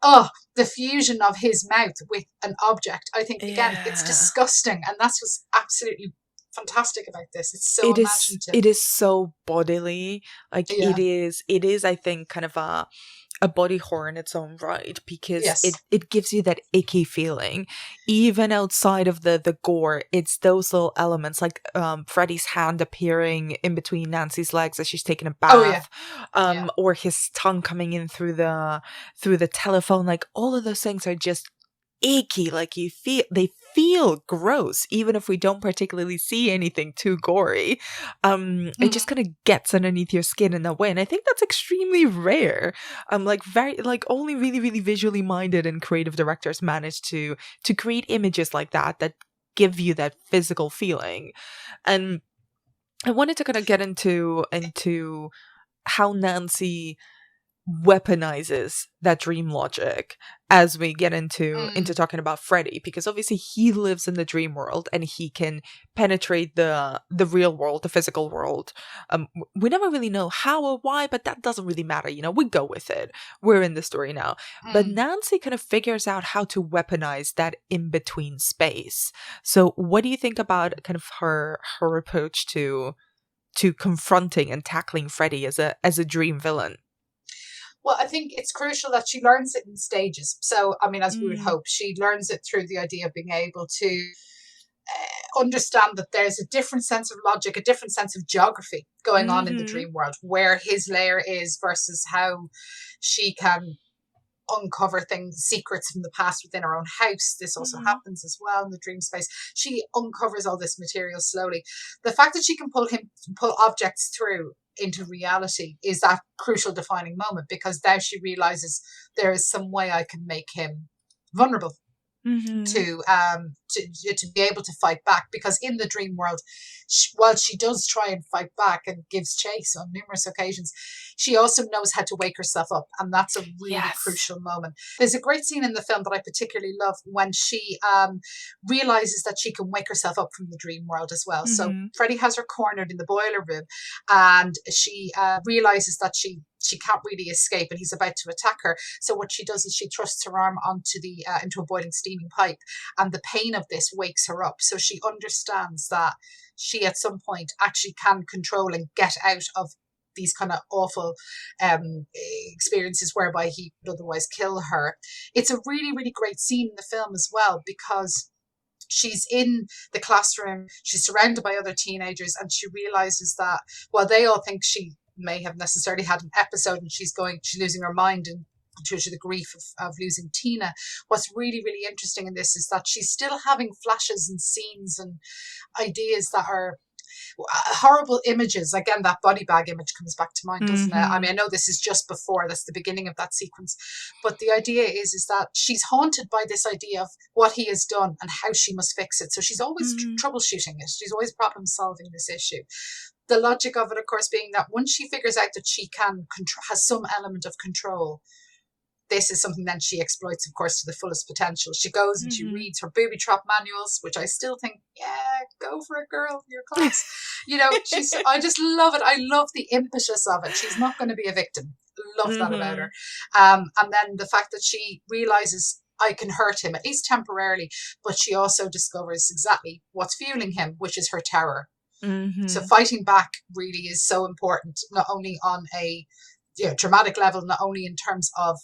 oh, the fusion of his mouth with an object. I think, again, it's disgusting. And that's what's absolutely fantastic about this. It's so imaginative. It is so bodily. Like it is I think kind of a body horror in its own right, because it gives you that icky feeling even outside of the gore. It's those little elements like Freddy's hand appearing in between Nancy's legs as she's taking a bath, or his tongue coming in through the telephone. Like all of those things are just icky. Like they feel gross even if we don't particularly see anything too gory. It just kind of gets underneath your skin in that way, and I think that's extremely rare. Only really, really visually minded and creative directors manage to create images like that give you that physical feeling. And I wanted to kind of get into how Nancy weaponizes that dream logic as we get into talking about Freddy, because obviously he lives in the dream world and he can penetrate the real world, the physical world. We never really know how or why, but that doesn't really matter. We go with it. We're in the story now. But Nancy kind of figures out how to weaponize that in-between space. So what do you think about kind of her approach to confronting and tackling Freddy as a dream villain? Well, I think it's crucial that she learns it in stages. So, I mean, as we would hope, she learns it through the idea of being able to understand that there's a different sense of logic, a different sense of geography going on in the dream world, where his lair is versus how she can uncover secrets from the past within her own house. This also happens as well in the dream space. She uncovers all this material slowly. The fact that she can pull objects through into reality is that crucial defining moment, because now she realizes there is some way I can make him vulnerable to be able to fight back, because in the dream world, while she does try and fight back and gives chase on numerous occasions, she also knows how to wake herself up, and that's a really crucial moment. There's a great scene in the film that I particularly love when she realizes that she can wake herself up from the dream world as well. So Freddy has her cornered in the boiler room, and she realizes that she can't really escape and he's about to attack her. So what she does is she thrusts her arm onto into a boiling steaming pipe, and the pain of this wakes her up. So she understands that she at some point actually can control and get out of these kind of awful experiences whereby he would otherwise kill her. It's a really, really great scene in the film as well, because she's in the classroom, she's surrounded by other teenagers, and she realizes that while they all think she may have necessarily had an episode and she's losing her mind and due to the grief of losing Tina, what's really, really interesting in this is that she's still having flashes and scenes and ideas that are horrible images. Again, that body bag image comes back to mind, doesn't it? I mean, I know this is just before, that's the beginning of that sequence, but the idea is that she's haunted by this idea of what he has done and how she must fix it. So she's always troubleshooting it. She's always problem solving this issue. The logic of it, of course, being that once she figures out that she has some element of control, this is something then she exploits, of course, to the fullest potential. She goes and she reads her booby trap manuals, which I still think, go for it, girl, your class. I just love it. I love the impetus of it. She's not going to be a victim. Love that about her. And then the fact that she realizes I can hurt him, at least temporarily, but she also discovers exactly what's fueling him, which is her terror. So fighting back really is so important, not only on a dramatic level, not only in terms of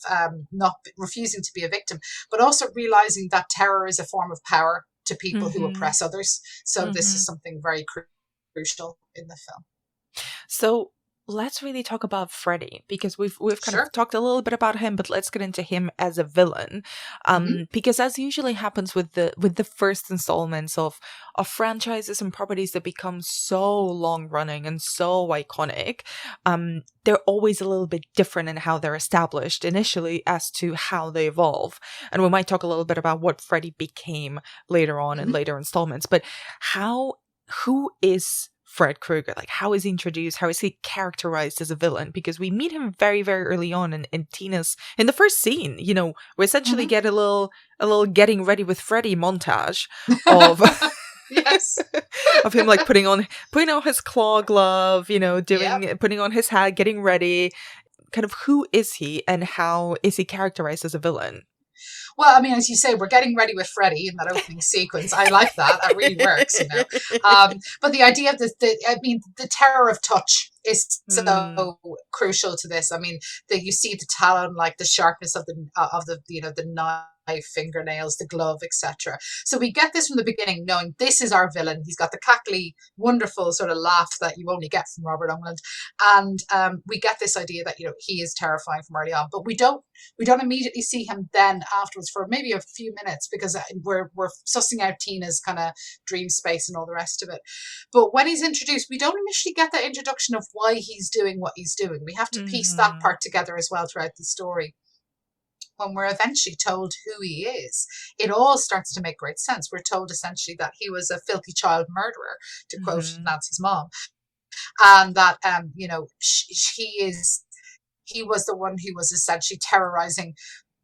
not refusing to be a victim, but also realizing that terror is a form of power to people who oppress others. So this is something very crucial in the film. So let's really talk about Freddy, because we've kind Sure. of talked a little bit about him, but let's get into him as a villain. Because as usually happens with the first installments of franchises and properties that become so long running and so iconic, they're always a little bit different in how they're established initially as to how they evolve. And we might talk a little bit about what Freddy became later on in later installments, but who is Fred Krueger? Like, how is he introduced? How is he characterized as a villain? Because we meet him very, very early on in Tina's, in the first scene. You know, we essentially get a little getting ready with Freddy montage of Yes. of him like putting on his claw glove, you know, putting on his hat, getting ready. Kind of, who is he and how is he characterized as a villain? Well, I mean, as you say, we're getting ready with Freddy in that opening sequence. I like that. That really works, you know. But the idea of the terror of touch is so crucial to this. I mean, you see the talon, like the sharpness of the the knife, fingernails, the glove, etc. So we get this from the beginning, knowing this is our villain. He's got the cackly, wonderful sort of laugh that you only get from Robert Englund, and we get this idea that he is terrifying from early on. But we don't immediately see him then afterwards for maybe a few minutes, because we're sussing out Tina's kind of dream space and all the rest of it. But when he's introduced, we don't initially get that introduction of why he's doing what he's doing. We have to piece that part together as well throughout the story. When we're eventually told who he is, it all starts to make great sense. We're told essentially that he was a filthy child murderer, to quote Nancy's mom, and that he was the one who was essentially terrorizing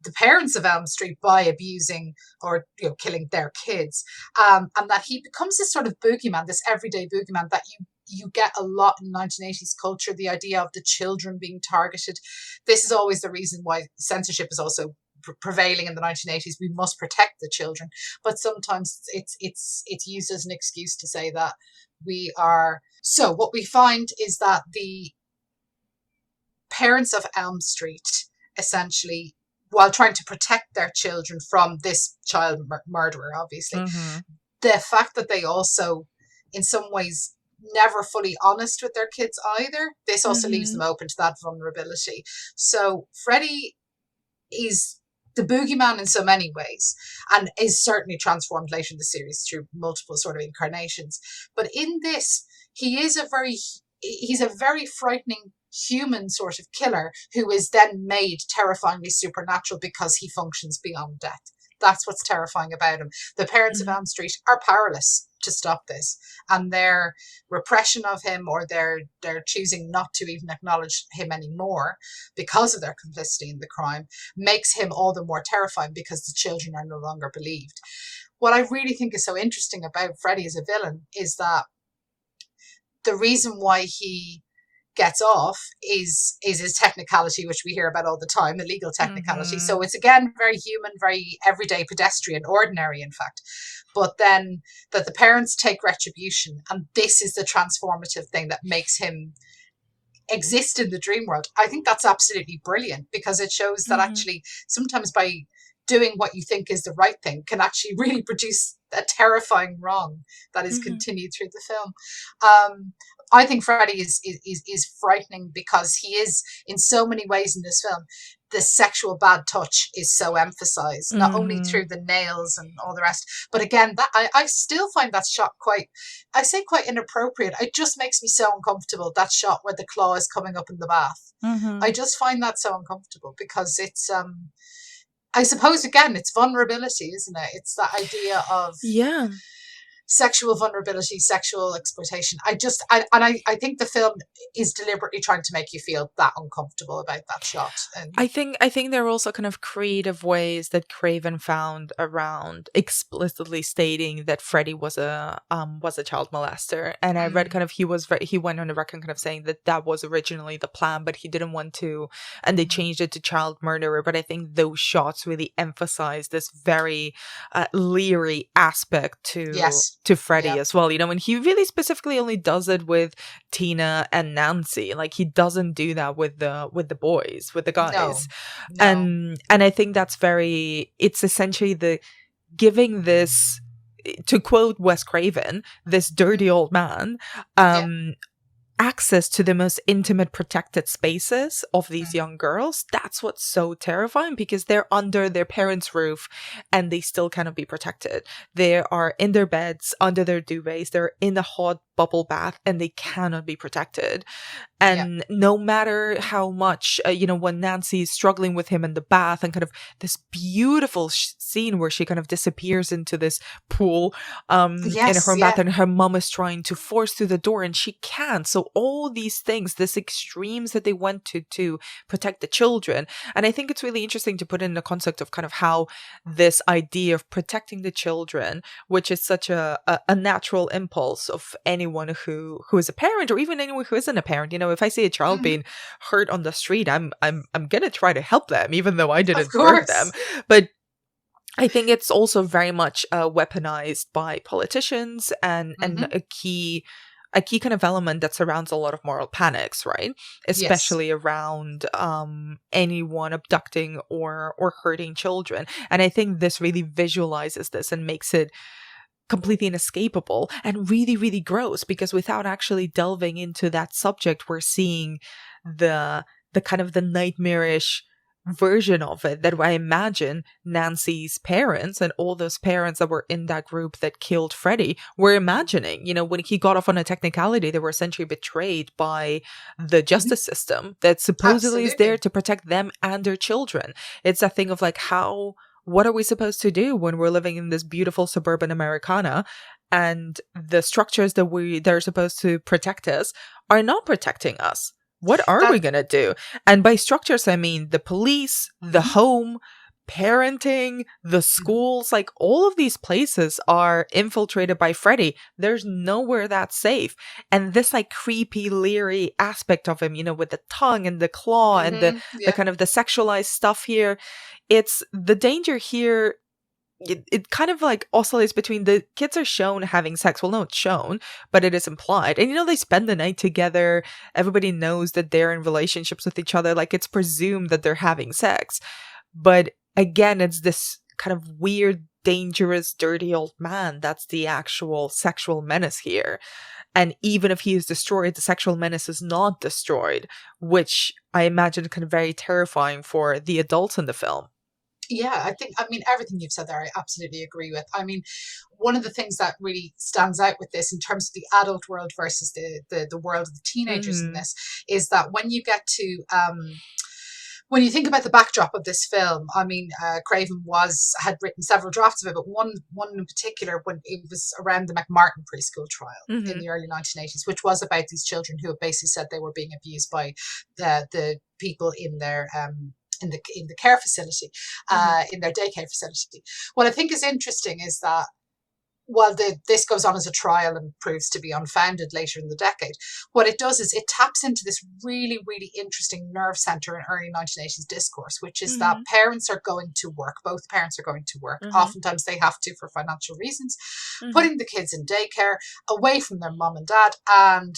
the parents of Elm Street by abusing or killing their kids, and that he becomes this sort of boogeyman, this everyday boogeyman that you get a lot in 1980s culture, the idea of the children being targeted. This is always the reason why censorship is also prevailing in the 1980s. We must protect the children, but sometimes it's used as an excuse to say that we are. So what we find is that the parents of Elm Street, essentially, while trying to protect their children from this child murderer, obviously, the fact that they also, in some ways, never fully honest with their kids either, this also leaves them open to that vulnerability. So Freddy is the boogeyman in so many ways, and is certainly transformed later in the series through multiple sort of incarnations. But in this, he's a very frightening human sort of killer who is then made terrifyingly supernatural because he functions beyond death. That's what's terrifying about him. The parents of Elm Street are powerless to stop this, and their repression of him, or their choosing not to even acknowledge him anymore because of their complicity in the crime, makes him all the more terrifying because the children are no longer believed. What I really think is so interesting about Freddy as a villain is that the reason why he gets off is his technicality, which we hear about all the time, the legal technicality. So it's again very human, very everyday, pedestrian, ordinary, in fact. But then that the parents take retribution, and this is the transformative thing that makes him exist in the dream world. I think that's absolutely brilliant, because it shows that actually sometimes by doing what you think is the right thing can actually really produce a terrifying wrong that is continued through the film. I think Freddy is frightening because he is, in so many ways in this film, the sexual bad touch is so emphasized, not only through the nails and all the rest, but again, that I still find that shot quite inappropriate. It just makes me so uncomfortable, that shot where the claw is coming up in the bath. I just find that so uncomfortable because it's I suppose, again, it's vulnerability, isn't it? It's that idea of sexual vulnerability, sexual exploitation. I think the film is deliberately trying to make you feel that uncomfortable about that shot. And I think there are also kind of creative ways that Craven found around explicitly stating that Freddy was a child molester. And I read kind of he went on the record kind of saying that was originally the plan, but he didn't want to, and they changed it to child murderer. But I think those shots really emphasize this very leery aspect to Freddy as well, and he really specifically only does it with Tina and Nancy. Like, he doesn't do that with the boys, with the guys. No. And I think that's it's essentially the giving this, to quote Wes Craven, this dirty old man access to the most intimate protected spaces of these young girls. That's what's so terrifying, because they're under their parents' roof and they still cannot be protected. They are in their beds, under their duvets, they're in a hot bubble bath, and they cannot be protected. And no matter how much, when Nancy is struggling with him in the bath, and kind of this beautiful scene where she kind of disappears into this pool in her bath, and her mom is trying to force through the door and she can't. So all these things, this extremes that they went to protect the children. And I think it's really interesting to put in the concept of kind of how this idea of protecting the children, which is such a natural impulse of anyone who is a parent, or even anyone who isn't a parent. If I see a child being hurt on the street, I'm gonna try to help them, even though I didn't hurt them. But I think it's also very much weaponized by politicians, and a key kind of element that surrounds a lot of moral panics, right? Especially around anyone abducting or hurting children. And I think this really visualizes this and makes it completely inescapable and really, really gross, because without actually delving into that subject, we're seeing the kind of the nightmarish version of it that I imagine Nancy's parents and all those parents that were in that group that killed Freddy were imagining. When he got off on a technicality, they were essentially betrayed by the justice system that supposedly is there to protect them and their children. It's a thing of like, what are we supposed to do when we're living in this beautiful suburban Americana, and the structures that are supposed to protect us are not protecting us? What are we going to do? And by structures, I mean the police, the home, parenting, the schools, like all of these places are infiltrated by Freddy. There's nowhere that's safe. And this like creepy, leery aspect of him, with the tongue and the claw and the kind of the sexualized stuff here. It's the danger here. It kind of like oscillates between the kids are shown having sex. Well, no, it's shown, but it is implied. And, they spend the night together. Everybody knows that they're in relationships with each other. Like, it's presumed that they're having sex. But again, it's this kind of weird, dangerous, dirty old man that's the actual sexual menace here. And even if he is destroyed, the sexual menace is not destroyed, which I imagine kind of very terrifying for the adults in the film. Yeah, everything you've said there, I absolutely agree with. One of the things that really stands out with this in terms of the adult world versus the world of the teenagers in this is that when you get to, when you think about the backdrop of this film, Craven had written several drafts of it, but one in particular, when it was around the McMartin preschool trial in the early 1980s, which was about these children who basically said they were being abused by the people in their in the care facility, in their daycare facility. What I think is interesting is that while this goes on as a trial and proves to be unfounded later in the decade, what it does is it taps into this really, really interesting nerve center in early 1980s discourse, which is that parents are going to work. Both parents are going to work. Oftentimes they have to for financial reasons, putting the kids in daycare away from their mom and dad, and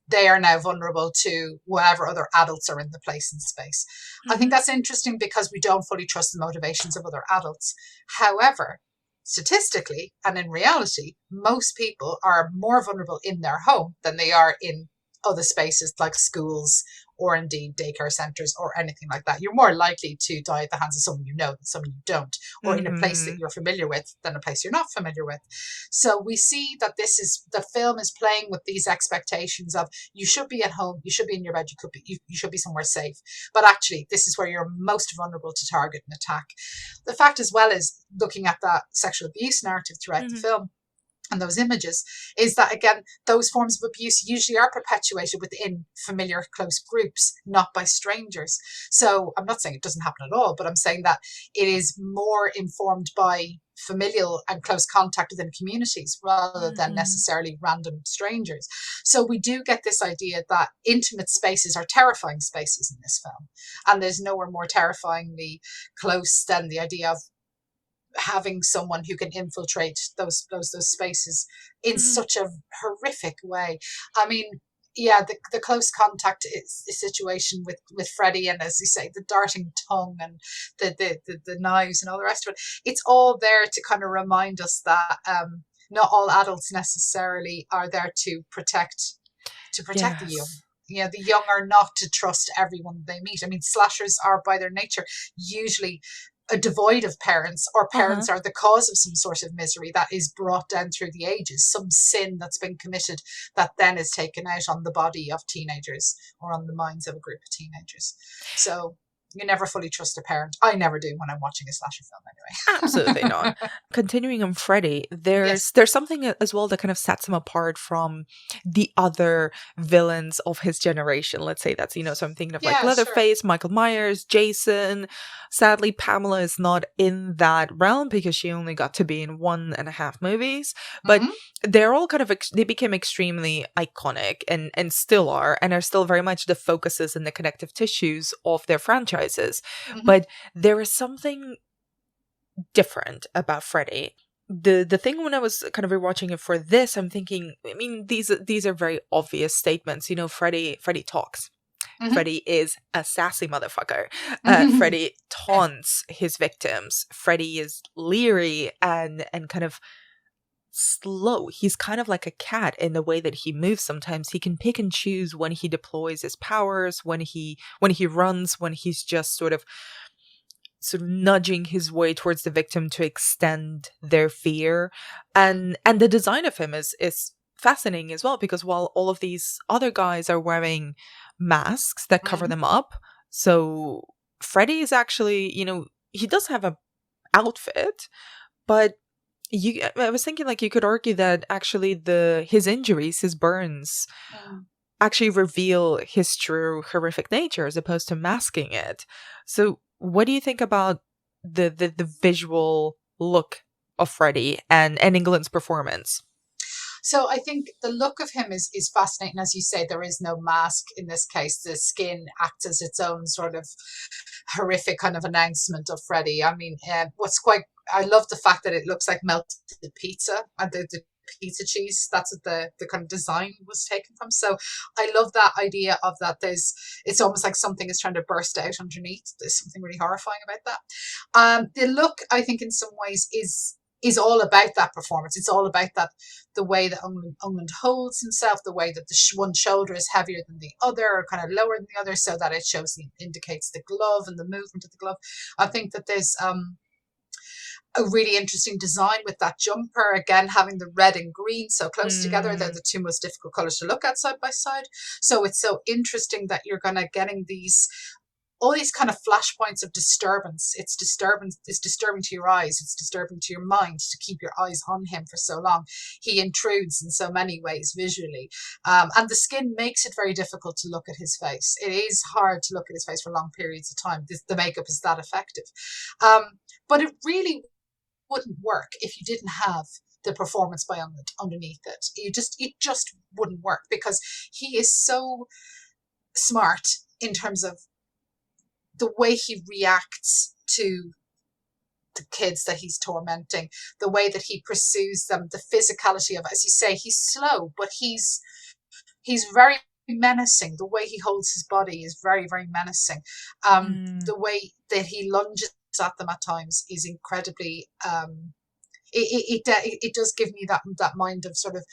they are now vulnerable to whatever other adults are in the place and space. I think that's interesting because we don't fully trust the motivations of other adults. However, statistically and in reality, most people are more vulnerable in their home than they are in other spaces like schools or indeed daycare centres or anything like that. You're more likely to die at the hands of someone you know than someone you don't, or in a place that you're familiar with than a place you're not familiar with. So we see that the film is playing with these expectations of you should be at home, you should be in your bed, you should be somewhere safe. But actually, this is where you're most vulnerable to target and attack. The fact as well is, looking at that sexual abuse narrative throughout the film, and those images, is that, again, those forms of abuse usually are perpetuated within familiar close groups, not by strangers. So I'm not saying it doesn't happen at all, but I'm saying that it is more informed by familial and close contact within communities rather than necessarily random strangers. So we do get this idea that intimate spaces are terrifying spaces in this film. And there's nowhere more terrifyingly close than the idea of having someone who can infiltrate those spaces in such a horrific way. The close contact is the situation with Freddy, and as you say, the darting tongue and the knives and all the rest of it. It's all there to kind of remind us that not all adults necessarily are there to protect to protect the young. Yes. You know, the young are not to trust everyone they meet. I mean, slashers are by their nature usually devoid of parents, or Uh-huh. parents are the cause of some sort of misery that is brought down through the ages, some sin that's been committed that then is taken out on the body of teenagers or on the minds of a group of teenagers. So you never fully trust a parent. I never do when I'm watching a slasher film Absolutely not. anyway. Continuing on Freddy, Yes. there's something as well that kind of sets him apart from the other villains of his generation. Let's say that's, so I'm thinking of like Yeah, sure. Leatherface, Michael Myers, Jason. Sadly, Pamela is not in that realm because she only got to be in 1.5 movies. But Hmm. they're all kind of they became extremely iconic and still are still very much the focuses and the connective tissues of their franchises. Hmm. But there is something different about Freddy. The thing when I was kind of rewatching it for this, I'm thinking, I mean, these are very obvious statements. Freddy talks. Hmm. Freddy is a sassy motherfucker. Hmm. Freddy taunts his victims. Freddy is leery and kind of slow. He's kind of like a cat in the way that he moves sometimes. He can pick and choose when he deploys his powers, when he runs, when he's just sort of nudging his way towards the victim to extend their fear. And the design of him is fascinating as well, because while all of these other guys are wearing masks that cover Hmm. them up, so Freddy is actually, he does have a outfit, but I was thinking, like, you could argue that actually his injuries, his burns, actually reveal his true horrific nature as opposed to masking it. So what do you think about the visual look of Freddy and England's performance? So I think the look of him is fascinating. As you say, there is no mask in this case. The skin acts as its own sort of horrific kind of announcement of Freddy. I mean, I love the fact that it looks like melted pizza, and the pizza cheese, that's what the kind of design was taken from. So I love that idea of that. It's almost like something is trying to burst out underneath. There's something really horrifying about that. The look, I think, in some ways is all about that performance. It's all about that, the way that Ungland holds himself, the way that one shoulder is heavier than the other, or kind of lower than the other, so that it indicates the glove and the movement of the glove. I think that there's a really interesting design with that jumper, again having the red and green so close together. They're Mm, the two most difficult colors to look at side by side. So it's so interesting that you're going to getting all these kind of flashpoints of disturbance. It's disturbing to your eyes. It's disturbing to your mind to keep your eyes on him for so long. He intrudes in so many ways visually. And the skin makes it very difficult to look at his face. It is hard to look at his face for long periods of time. The makeup is that effective. But it really wouldn't work if you didn't have the performance by underneath it. It just wouldn't work, because he is so smart in terms of the way he reacts to the kids that he's tormenting, the way that he pursues them, the physicality of, as you say, he's slow, but he's very menacing. The way he holds his body is very, very menacing. mm, The way that he lunges at them at times is incredibly. It does give me that mind of sort of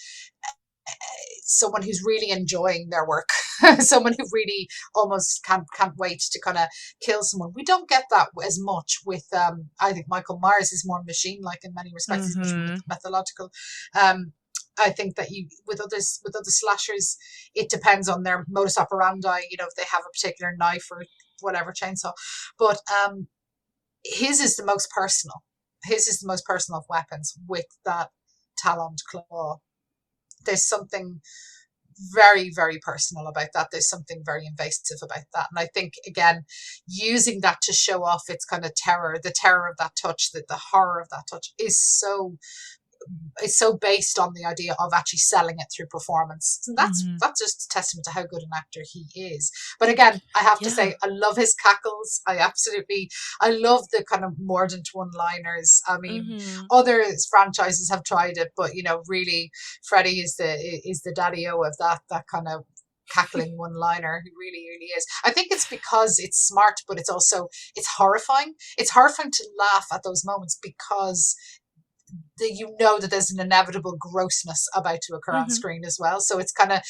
someone who's really enjoying their work, someone who really almost can't wait to kind of kill someone. We don't get that as much with. I think Michael Myers is more machine-like in many respects. He's much more mm-hmm. methodological. I think that you with other slashers, it depends on their modus operandi. If they have a particular knife or whatever, chainsaw, but his is the most personal. His is the most personal of weapons, with that taloned claw. There's something very, very personal about that. There's something very invasive about that. And I think, again, using that to show off its kind of terror, the terror of that touch, the horror of that touch is so based on the idea of actually selling it through performance. And Mm-hmm. that's just a testament to how good an actor he is. But again, I have to Yeah. say, I love his cackles. I love the kind of mordant one-liners. I mean, Mm-hmm. other franchises have tried it, but really, Freddy is the daddy-o of that kind of cackling one-liner. Who really, really is. I think it's because it's smart, but it's horrifying. It's horrifying to laugh at those moments, because that there's an inevitable grossness about to occur on Mm-hmm. screen as well. So it's kind of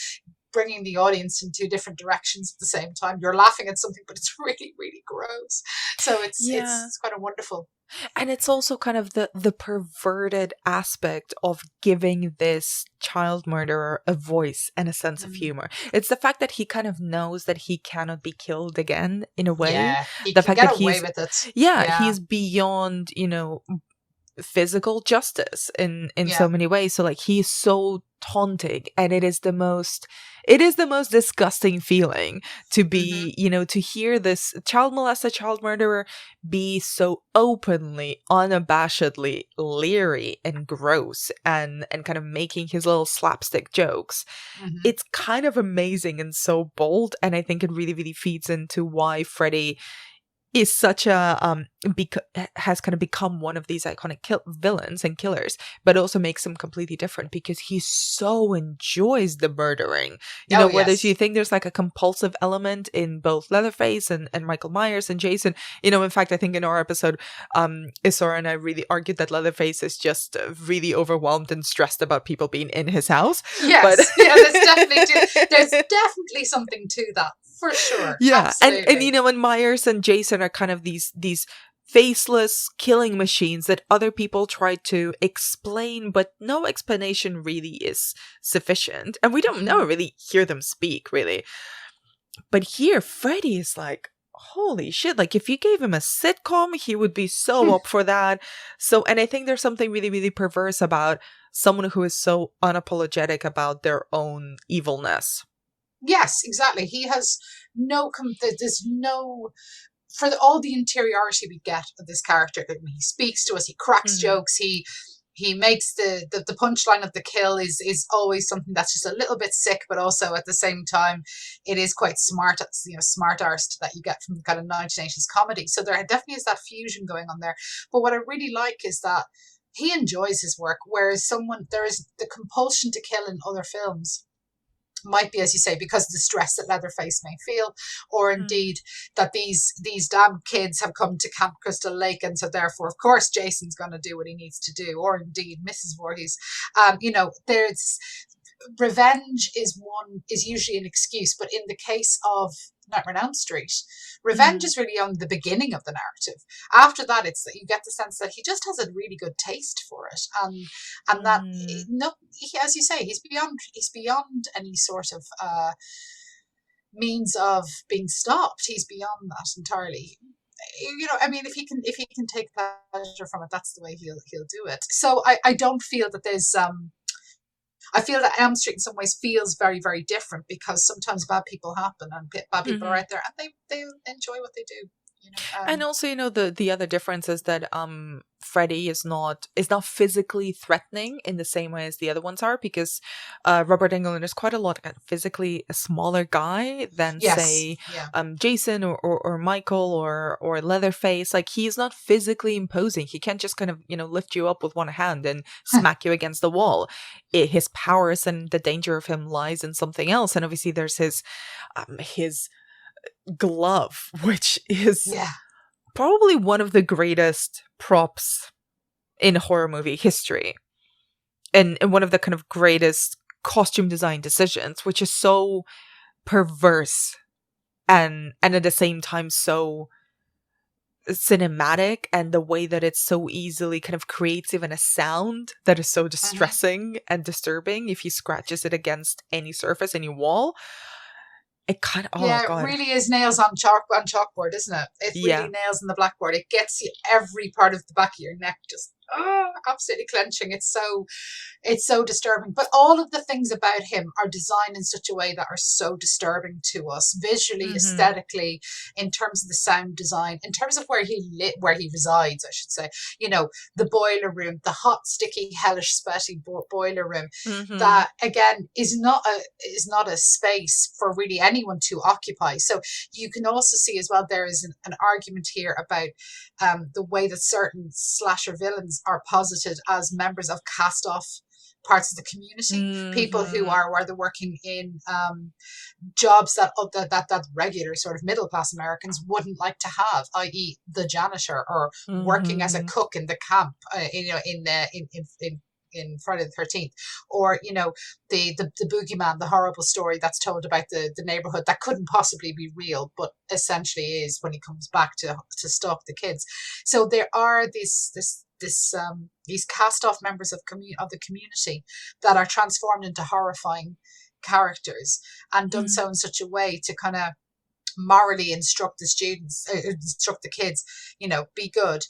bringing the audience in two different directions at the same time. You're laughing at something, but it's really, really gross. So it's kind of wonderful. And it's also kind of the perverted aspect of giving this child murderer a voice and a sense of humor. It's the fact that he kind of knows that he cannot be killed again, in a way. Yeah, he the can fact get that away with it. Yeah, he's beyond, physical justice in so many ways. So like, he's so taunting, and it is the most disgusting feeling to be, to hear this child molester, child murderer be so openly, unabashedly leery and gross, and kind of making his little slapstick jokes. It's kind of amazing and so bold, and I think it really, really feeds into why Freddy is such a has kind of become one of these iconic villains and killers, but also makes him completely different because he so enjoys the murdering. Whether you think there's like a compulsive element in both Leatherface and Michael Myers and Jason. In fact, I think in our episode, Isora and I really argued that Leatherface is just really overwhelmed and stressed about people being in his house. Yes, there's definitely something to that. For sure. Yeah. And Myers and Jason are kind of these faceless killing machines that other people try to explain, but no explanation really is sufficient. And we don't really hear them speak, really. But here, Freddy is like, holy shit, like if you gave him a sitcom, he would be so up for that. So, and I think there's something really, really perverse about someone who is so unapologetic about their own evilness. Yes, exactly. He has there's no, for all the interiority we get of this character. I mean, he speaks to us, he cracks jokes, he makes the punchline of the kill is always something that's just a little bit sick, but also at the same time, it is quite smart, smart arse that you get from kind of 1980s comedy. So there definitely is that fusion going on there. But what I really like is that he enjoys his work, whereas there is the compulsion to kill in other films might be, as you say, because of the stress that Leatherface may feel, or indeed that these damn kids have come to Camp Crystal Lake, and so therefore, of course, Jason's going to do what he needs to do, or indeed Mrs. Voorhees. There's revenge is usually an excuse, but in the case of Nightmare on Elm Street, revenge is really only the beginning of the narrative. After that, it's that you get the sense that he just has a really good taste for it, and that as you say, he's beyond any sort of means of being stopped. He's beyond that entirely. I mean, if he can take pleasure from it, that's the way he'll do it. So I don't feel that there's I feel that Elm Street in some ways feels very, very different because sometimes bad people happen and bad people are out there and they enjoy what they do. And also, the other difference is that Freddy is not physically threatening in the same way as the other ones are, because Robert Englund is quite a lot physically a smaller guy than Jason or Michael or Leatherface. Like, he's not physically imposing. He can't just kind of lift you up with one hand and smack you against the wall. His powers and the danger of him lies in something else. And obviously there's his glove, which is probably one of the greatest props in horror movie history, and one of the kind of greatest costume design decisions, which is so perverse and at the same time so cinematic, and the way that it so easily kind of creates even a sound that is so distressing and disturbing if he scratches it against any surface, any wall. It kind of, it really is nails on chalkboard, isn't it? It really nails on the blackboard. It gets you every part of the back of your neck just absolutely clenching. It's so disturbing. But all of the things about him are designed in such a way that are so disturbing to us visually, aesthetically, in terms of the sound design, in terms of where he resides, I should say. The boiler room, the hot, sticky, hellish, sweaty boiler room, that again is not a space for really anyone to occupy. So you can also see as well there is an argument here about the way that certain slasher villains are posited as members of cast-off parts of the community, people who are either working in jobs that regular sort of middle-class Americans wouldn't like to have, i.e. the janitor, or working as a cook in the camp, in in Friday the 13th, or the boogeyman, the horrible story that's told about the neighborhood that couldn't possibly be real, but essentially is when he comes back to stalk the kids. So there are these cast off members of the community that are transformed into horrifying characters, and done so in such a way to kind of morally instruct the kids, be good,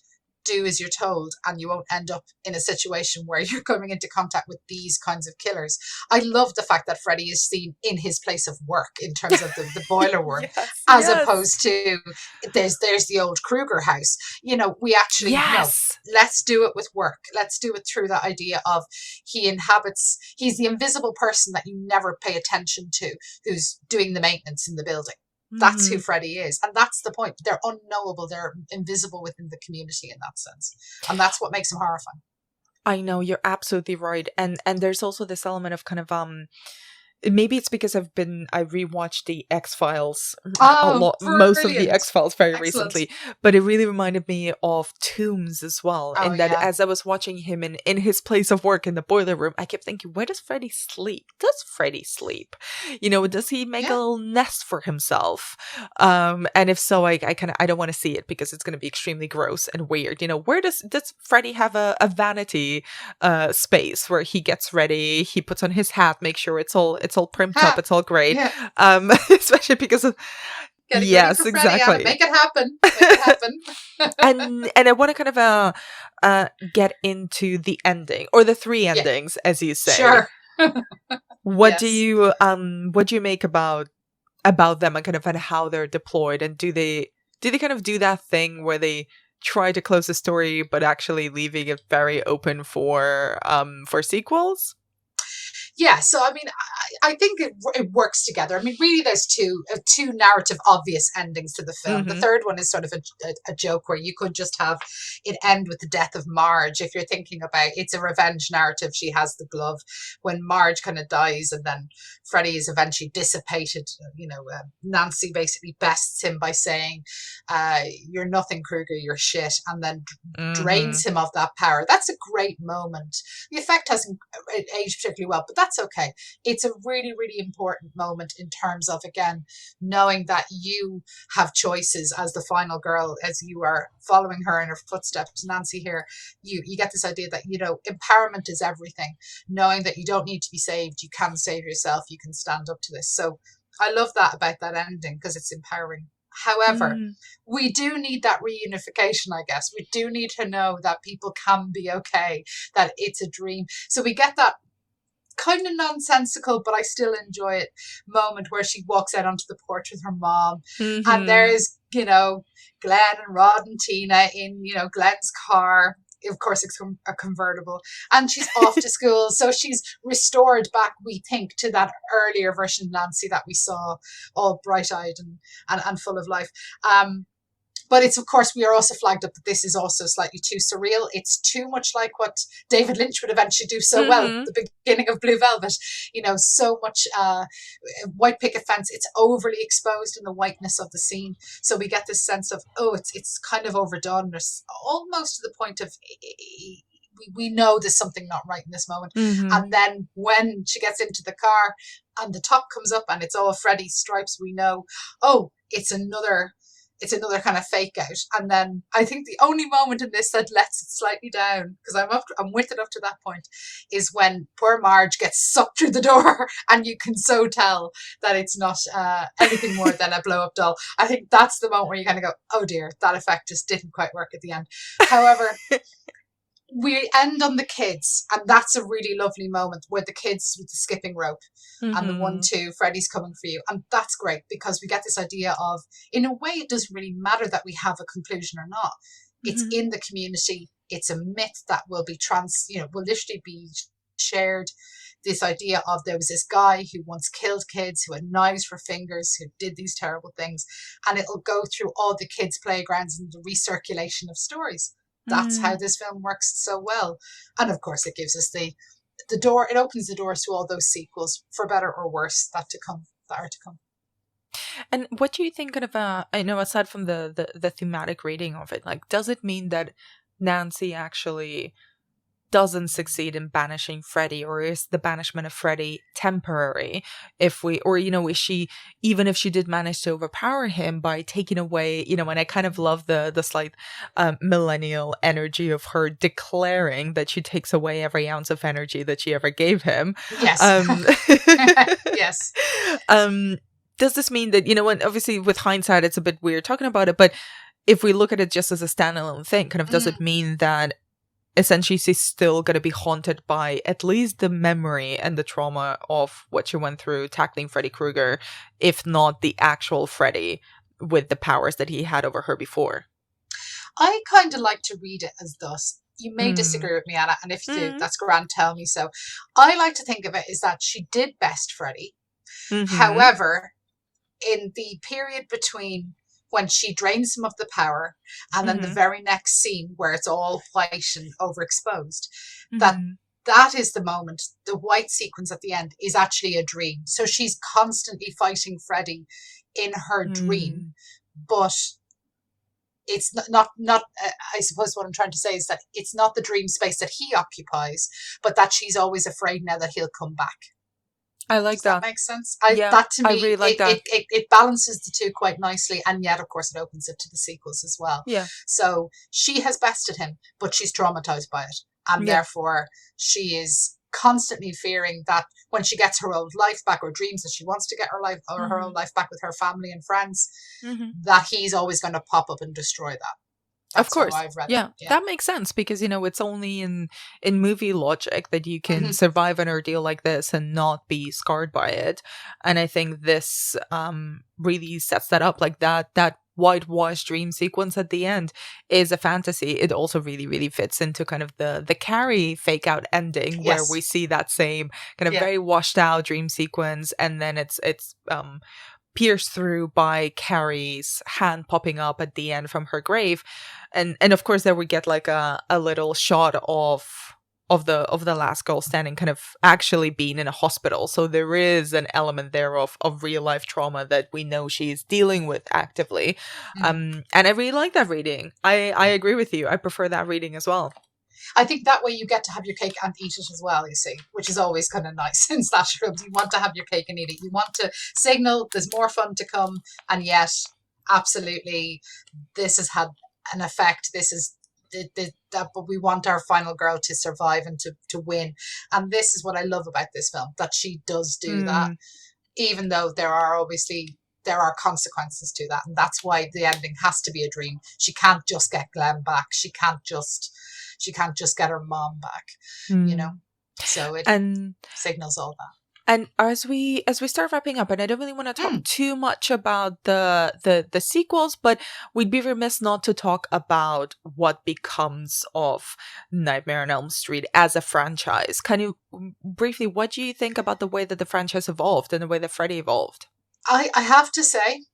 do as you're told, and you won't end up in a situation where you're coming into contact with these kinds of killers. I love the fact that Freddy is seen in his place of work in terms of the boiler room, as opposed to there's the old Kruger house. We actually know, let's do it with work. Let's do it through that idea of he's the invisible person that you never pay attention to, who's doing the maintenance in the building. That's who Freddy is. And that's the point. They're unknowable. They're invisible within the community in that sense. And that's what makes them horrifying. I know, you're absolutely right. And there's also this element of kind of maybe it's because I rewatched the X-Files a lot, most of the X-Files very recently, but it really reminded me of Tooms as well. As I was watching him in his place of work in the boiler room, I kept thinking, where does Freddy sleep? Does Freddy sleep? Does he make a little nest for himself? And if so, I don't want to see it because it's going to be extremely gross and weird. Where does Freddy have a vanity space where he gets ready, he puts on his hat, make sure it's all primed up, it's all great. Especially because of exactly. Make it happen. and I want to kind of get into the ending, or the three endings, as you say. Sure. What do you make about them, and kind of how they're deployed, and do they kind of do that thing where they try to close the story but actually leaving it very open for sequels? Yeah, so I mean, I think it works together. I mean, really, there's two narrative obvious endings to the film. The third one is sort of a joke where you could just have it end with the death of Marge. If you're thinking about, it's a revenge narrative. She has the glove when Marge kind of dies, and then Freddy is eventually dissipated. Nancy basically bests him by saying, "You're nothing, Kruger. You're shit," and then drains him of that power. That's a great moment. The effect hasn't aged particularly well, but that's okay. It's a really, really important moment in terms of, again, knowing that you have choices as the final girl, as you are following her in her footsteps. Nancy here, you get this idea that, empowerment is everything. Knowing that you don't need to be saved, you can save yourself, you can stand up to this. So I love that about that ending, because it's empowering. However, we do need that reunification, I guess. We do need to know that people can be okay, that it's a dream. So we get that kind of nonsensical, but I still enjoy it, moment where she walks out onto the porch with her mom, and there's Glenn and Rod and Tina in Glenn's car. Of course, it's a convertible, and she's off to school. So she's restored back, we think, to that earlier version of Nancy that we saw, all bright-eyed and full of life. But it's, of course, we are also flagged up that this is also slightly too surreal. It's too much like what David Lynch would eventually do so well at the beginning of Blue Velvet. So much white picket fence. It's overly exposed in the whiteness of the scene. So we get this sense of, it's kind of overdone. There's almost to the point of, we know there's something not right in this moment. And then when she gets into the car and the top comes up and it's all Freddy's stripes, we know, it's another kind of fake out. And then I think the only moment in this that lets it slightly down, because I'm with it up to that point, is when poor Marge gets sucked through the door, and you can so tell that it's not anything more than a blow-up doll. I think that's the moment where you kind of go, oh dear, that effect just didn't quite work at the end. However, we end on the kids, and that's a really lovely moment where the kids with the skipping rope and the 1-2, Freddy's coming for you. And that's great, because we get this idea of, in a way, it doesn't really matter that we have a conclusion or not. It's in the community. It's a myth that will be will literally be shared. This idea of, there was this guy who once killed kids, who had knives for fingers, who did these terrible things, and it'll go through all the kids' playgrounds and the recirculation of stories. That's how this film works so well. And of course, it gives us the door. It opens the doors to all those sequels, for better or worse, that are to come. And what do you think of, I know, aside from the thematic reading of it, like, does it mean that Nancy actually doesn't succeed in banishing Freddy, or is the banishment of Freddy temporary? If we, or, is she, even if she did manage to overpower him by taking away, and I kind of love the slight millennial energy of her declaring that she takes away every ounce of energy that she ever gave him. Yes. Yes. Does this mean that, and obviously with hindsight, it's a bit weird talking about it, but if we look at it just as a standalone thing, kind of, does it mean that essentially she's still going to be haunted by at least the memory and the trauma of what she went through tackling Freddy Krueger, if not the actual Freddy with the powers that he had over her before? I kind of like to read it as thus. You may disagree with me, Anna, and if you do, that's grand, tell me so. I like to think of it as that she did best Freddy. However, in the period between when she drains him of the power and then the very next scene where it's all white and overexposed, that is the moment. The white sequence at the end is actually a dream. So she's constantly fighting Freddy in her dream, but it's not I suppose what I'm trying to say is that it's not the dream space that he occupies, but that she's always afraid now that he'll come back. I like that. Does that make sense? That to me, I really like that. It balances the two quite nicely, and yet, of course, it opens it to the sequels as well. Yeah. So she has bested him, but she's traumatized by it, and therefore she is constantly fearing that when she gets her old life back, or dreams that she wants to get her life or her old life back with her family and friends, that he's always going to pop up and destroy that. That's of course. I've read yeah, that makes sense, because it's only in movie logic that you can survive an ordeal like this and not be scarred by it. And I think this really sets that up. Like that whitewashed dream sequence at the end is a fantasy. It also really, really fits into kind of the Carrie fake out ending, where we see that same kind of very washed out dream sequence, and then it's pierced through by Carrie's hand popping up at the end from her grave, and of course there we get like a little shot of the last girl standing, kind of actually being in a hospital. So there is an element there of real life trauma that we know she's dealing with actively. And I really like that reading. I agree with you. I prefer that reading as well. I think that way you get to have your cake and eat it as well, you see, which is always kind of nice in slasher films. You want to have your cake and eat it. You want to signal there's more fun to come, and yet, absolutely, this has had an effect. This is but we want our final girl to survive and to win. And this is what I love about this film, that she does do that, even though there are consequences to that. And that's why the ending has to be a dream. She can't just get Glenn back. She can't just get her mom back, So it signals all that. And as we start wrapping up, and I don't really want to talk too much about the sequels, but we'd be remiss not to talk about what becomes of Nightmare on Elm Street as a franchise. Kind of briefly, what do you think about the way that the franchise evolved and the way that Freddy evolved? I have to say,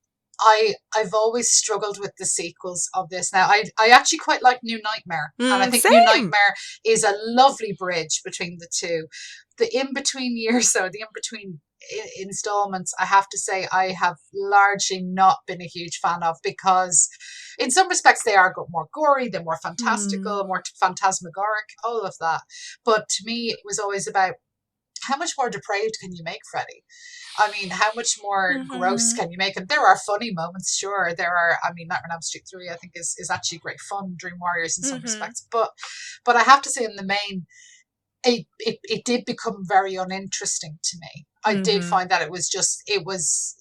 I've always struggled with the sequels of this. Now, I actually quite like New Nightmare, and I think New Nightmare is a lovely bridge between the two. The in-between years, though, the in-between installments, I have to say I have largely not been a huge fan of, because in some respects they are more gory, they're more fantastical, more phantasmagoric, all of that. But to me, it was always about, how much more depraved can you make Freddy? I mean, how much more gross can you make him? There are funny moments, sure. There are, Nightmare on Elm Street 3, I think, is actually great fun, Dream Warriors in some respects. But I have to say, in the main, it did become very uninteresting to me. I did find that it was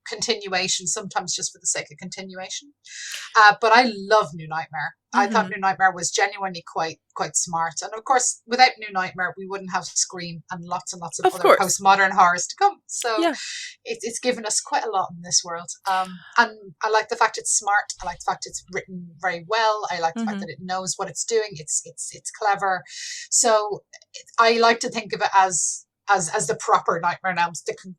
continuation, sometimes just for the sake of continuation. But I love New Nightmare. I thought New Nightmare was genuinely quite smart. And of course, without New Nightmare, we wouldn't have Scream and lots of other postmodern horrors to come. So it's given us quite a lot in this world. And I like the fact it's smart. I like the fact it's written very well. I like the fact that it knows what it's doing. It's clever. So I like to think of it as as the proper Nightmare on Elm,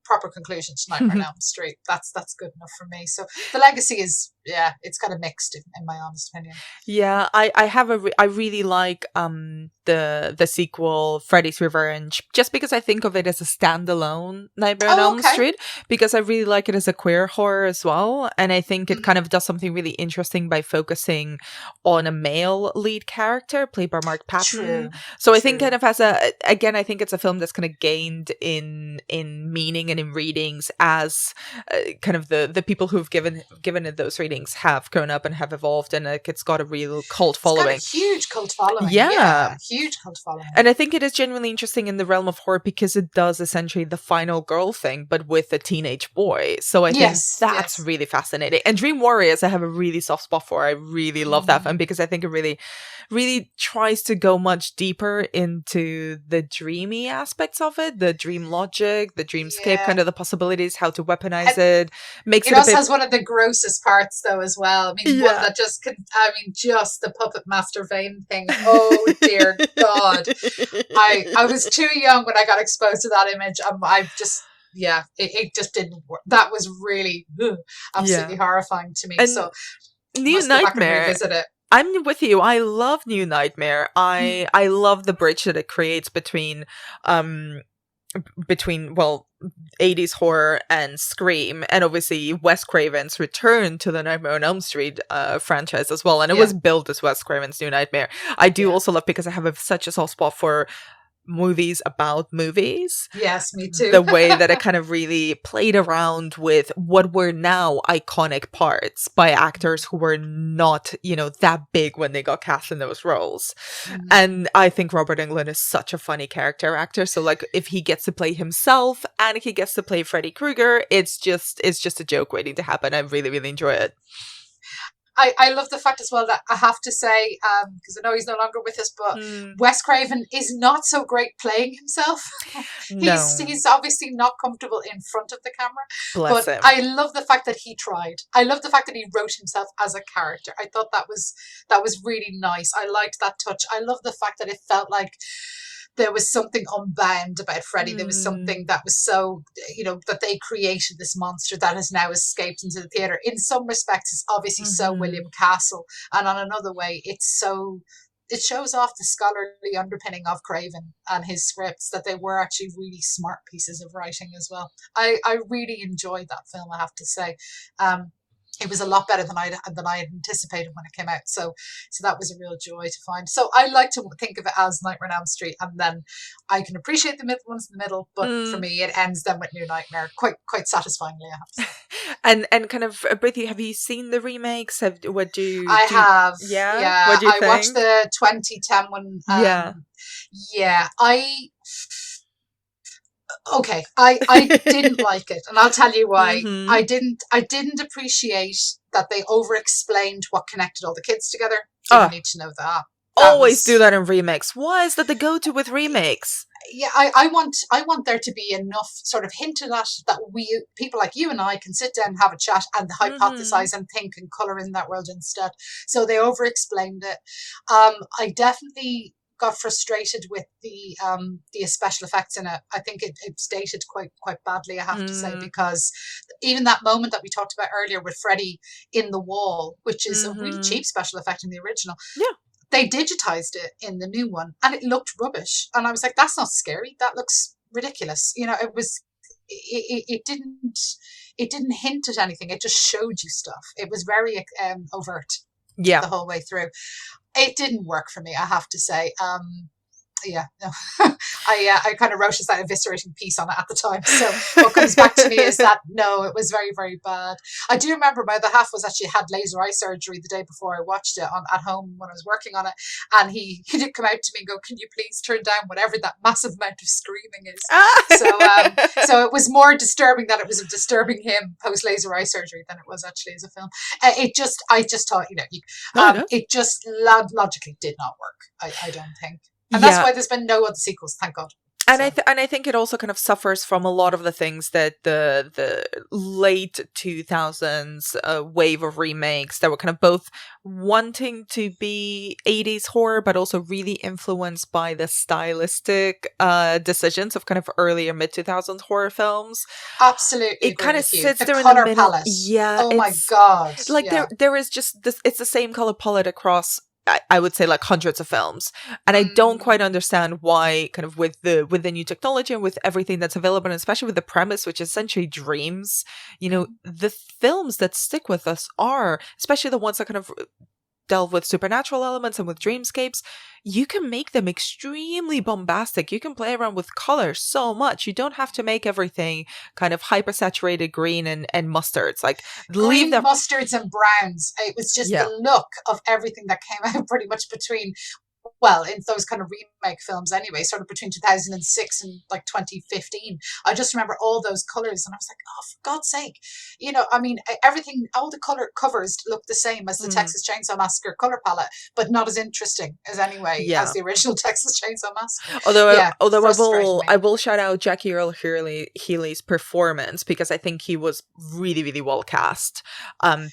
proper conclusion to Nightmare on Elm Street. That's good enough for me. So the legacy is, it's kind of mixed in my honest opinion. Yeah, I really like the sequel Freddy's Revenge, just because I think of it as a standalone Nightmare on Elm Street, because I really like it as a queer horror as well, and I think it kind of does something really interesting by focusing on a male lead character played by Mark Patton. So I think kind of as I think it's a film that's kind of gained in meaning and in readings as kind of the people who've given it those readings have grown up and have evolved, and like it's got a real cult following. It's got a huge cult following. Yeah, huge cult following. And I think it is genuinely interesting in the realm of horror because it does essentially the final girl thing, but with a teenage boy. So I think that's really fascinating. And Dream Warriors, I have a really soft spot for. I really love that film because I think it really, really tries to go much deeper into the dreamy aspects of it, the dream logic, the dreamscape, kind of the possibilities, how to weaponize it. It also has one of the grossest parts though as well. I mean, one that just just the puppet master Vane thing. Oh dear God. I was too young when I got exposed to that image. It just didn't work. That was really absolutely horrifying to me. And so New Nightmare, revisit it. I'm with you. I love New Nightmare. I love the bridge that it creates between 80s horror and Scream, and obviously Wes Craven's return to the Nightmare on Elm Street franchise as well, and it was billed as Wes Craven's New Nightmare. I do also love, because I have such a soft spot for movies about movies. Yes, me too. The way that it kind of really played around with what were now iconic parts by actors who were not, that big when they got cast in those roles. And I think Robert Englund is such a funny character actor. So like if he gets to play himself and he gets to play Freddy Krueger, it's just a joke waiting to happen. I really, really enjoy it. I love the fact as well that I have to say, because I know he's no longer with us, but Wes Craven is not so great playing himself. He's obviously not comfortable in front of the camera. Bless him. I love the fact that he tried. I love the fact that he wrote himself as a character. I thought that was really nice. I liked that touch. I love the fact that it felt like there was something unbound about Freddy. There was something that was so, that they created this monster that has now escaped into the theatre. In some respects, it's obviously so William Castle. And on another way, it shows off the scholarly underpinning of Craven and his scripts, that they were actually really smart pieces of writing as well. I really enjoyed that film, I have to say. It was a lot better than I had anticipated when it came out. So that was a real joy to find. So I like to think of it as Nightmare on Elm Street, and then I can appreciate the middle ones in the middle, but for me it ends then with New Nightmare quite satisfyingly, I have to say. And kind of, Brithy, have you seen the remakes? I have. Yeah. What do you think? I watched the 2010 one. Okay, I didn't like it, and I'll tell you why. I didn't appreciate that they over-explained what connected all the kids together. Didn't need to know that. Always do that in remakes. Why is that the go-to with remakes? Yeah, I want there to be enough sort of hinted at that we, people like you and I, can sit down and have a chat and hypothesize and think and colour in that world instead. So they over-explained it. I definitely got frustrated with the special effects in it. I think it's dated quite badly, I have to say, because even that moment that we talked about earlier with Freddy in the wall, which is a really cheap special effect in the original, they digitized it in the new one and it looked rubbish. And I was like, that's not scary. That looks ridiculous. It didn't hint at anything. It just showed you stuff. It was very overt the whole way through. It didn't work for me, I have to say. I kind of wrote that eviscerating piece on it at the time. So what comes back to me is that, no, it was very, very bad. I do remember my other half had laser eye surgery the day before I watched it at home when I was working on it. And he did come out to me and go, can you please turn down whatever that massive amount of screaming is? So it was more disturbing that it was disturbing him post laser eye surgery than it was actually as a film. I just thought, it just logically did not work. I don't think. And that's why there's been no other sequels, thank God. And I think it also kind of suffers from a lot of the things that the late 2000s wave of remakes that were kind of both wanting to be 80s horror, but also really influenced by the stylistic decisions of kind of earlier mid 2000s horror films. Absolutely, it kind of sits the there in color the middle. palette. Yeah, oh my god! Like yeah. there is just this. It's the same color palette across, I would say, like hundreds of films, and I don't quite understand why, kind of with the new technology and with everything that's available, and especially with the premise, which is essentially dreams. You know, the films that stick with us are, especially the ones that kind of delve with supernatural elements and with dreamscapes, you can make them extremely bombastic. You can play around with color so much. You don't have to make everything kind of hypersaturated green and mustards. Like green, mustards and browns. It was just the look of everything that came out pretty much between, well, in those kind of remake films anyway, sort of between 2006 and like 2015. I just remember all those colors and I was like, oh, for God's sake. You know, I mean, everything, all the color covers look the same as the Texas Chainsaw Massacre color palette, but not as interesting as as the original Texas Chainsaw Massacre. Although I will shout out Jackie Earle Healy's performance, because I think he was really, really well cast.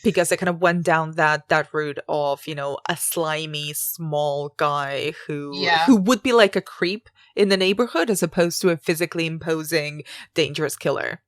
Because it kind of went down that route of, you know, a slimy, small guy who would be like a creep in the neighborhood as opposed to a physically imposing, dangerous killer.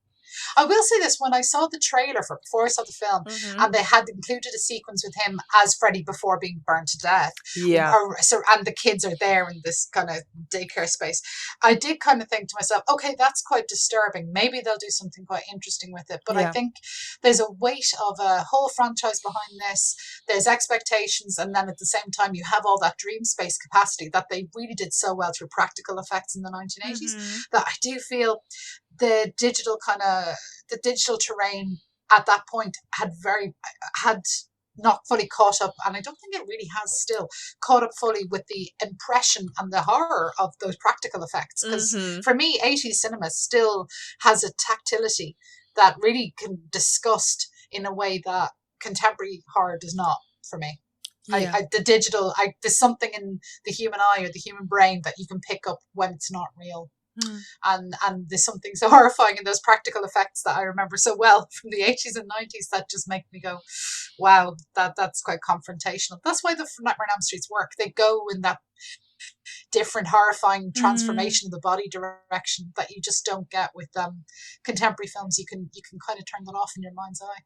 I will say this, when I saw the trailer before I saw the film, and they had included a sequence with him as Freddy before being burned to death. And the kids are there in this kind of daycare space. I did kind of think to myself, okay, that's quite disturbing. Maybe they'll do something quite interesting with it. But I think there's a weight of a whole franchise behind this. There's expectations. And then at the same time, you have all that dream space capacity that they really did so well through practical effects in the 1980s that I do feel the digital terrain at that point had not fully caught up, and I don't think it really has still caught up fully with the impression and the horror of those practical effects. Because for me, 80s cinema still has a tactility that really can be discussed in a way that contemporary horror does not, for me. There's something in the human eye or the human brain that you can pick up when it's not real. And there's something so horrifying in those practical effects that I remember so well from the 80s and 90s that just make me go, wow, that's quite confrontational. That's why the Nightmare on Elm Streets work. They go in that different horrifying transformation of the body direction that you just don't get with contemporary films. You can kind of turn that off in your mind's eye.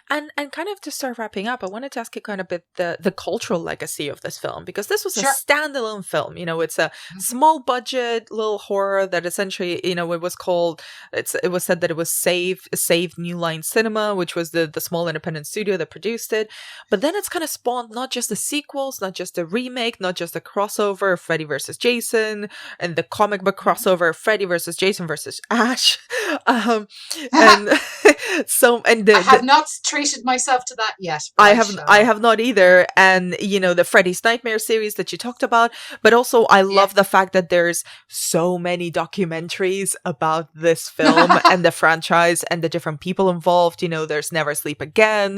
And kind of to start wrapping up, I wanted to ask you kind of a bit the cultural legacy of this film, because this was a standalone film. You know, it's a small budget little horror that essentially, you know, it was said that it was saved New Line Cinema, which was the small independent studio that produced it. But then it's kind of spawned not just the sequels, not just the remake, not just the crossover of Freddy versus Jason, and the comic book crossover of Freddy versus Jason versus Ash. I have not treated myself to that yet. I have not either. And, you know, the Freddy's Nightmare series that you talked about, but also I love the fact that there's so many documentaries about this film and the franchise and the different people involved. You know, there's Never Sleep Again.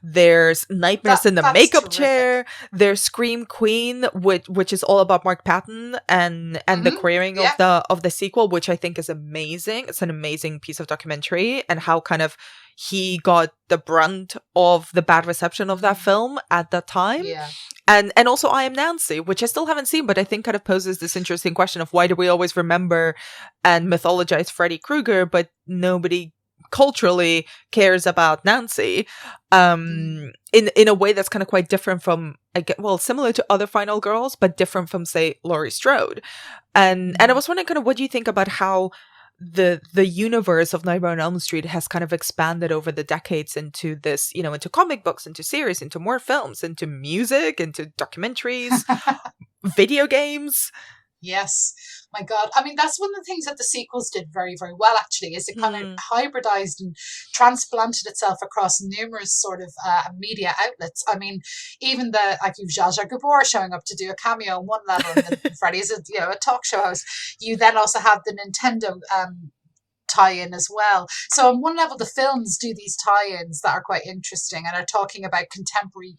There's Nightmares in the Makeup Chair. There's Scream Queen, which is all about Mark Patton and the queering of the sequel, which I think is amazing. It's an amazing piece of documentary, and how kind of he got the brunt of the bad reception of that film at that time. And also I Am Nancy, which I still haven't seen, but I think kind of poses this interesting question of why do we always remember and mythologize Freddy Krueger, but nobody culturally cares about Nancy in a way that's kind of quite different from, similar to other Final Girls, but different from, say, Laurie Strode. And I was wondering kind of what do you think about how the universe of Nightmare on Elm Street has kind of expanded over the decades into this, you know, into comic books, into series, into more films, into music, into documentaries, video games. Yes. My God. I mean, that's one of the things that the sequels did very, very well, actually, is it kind of hybridized and transplanted itself across numerous sort of media outlets. I mean, even you've Zsa Zsa Gabor showing up to do a cameo on one level, and then Freddy is a talk show host. You then also have the Nintendo tie-in as well. So on one level, the films do these tie-ins that are quite interesting and are talking about contemporary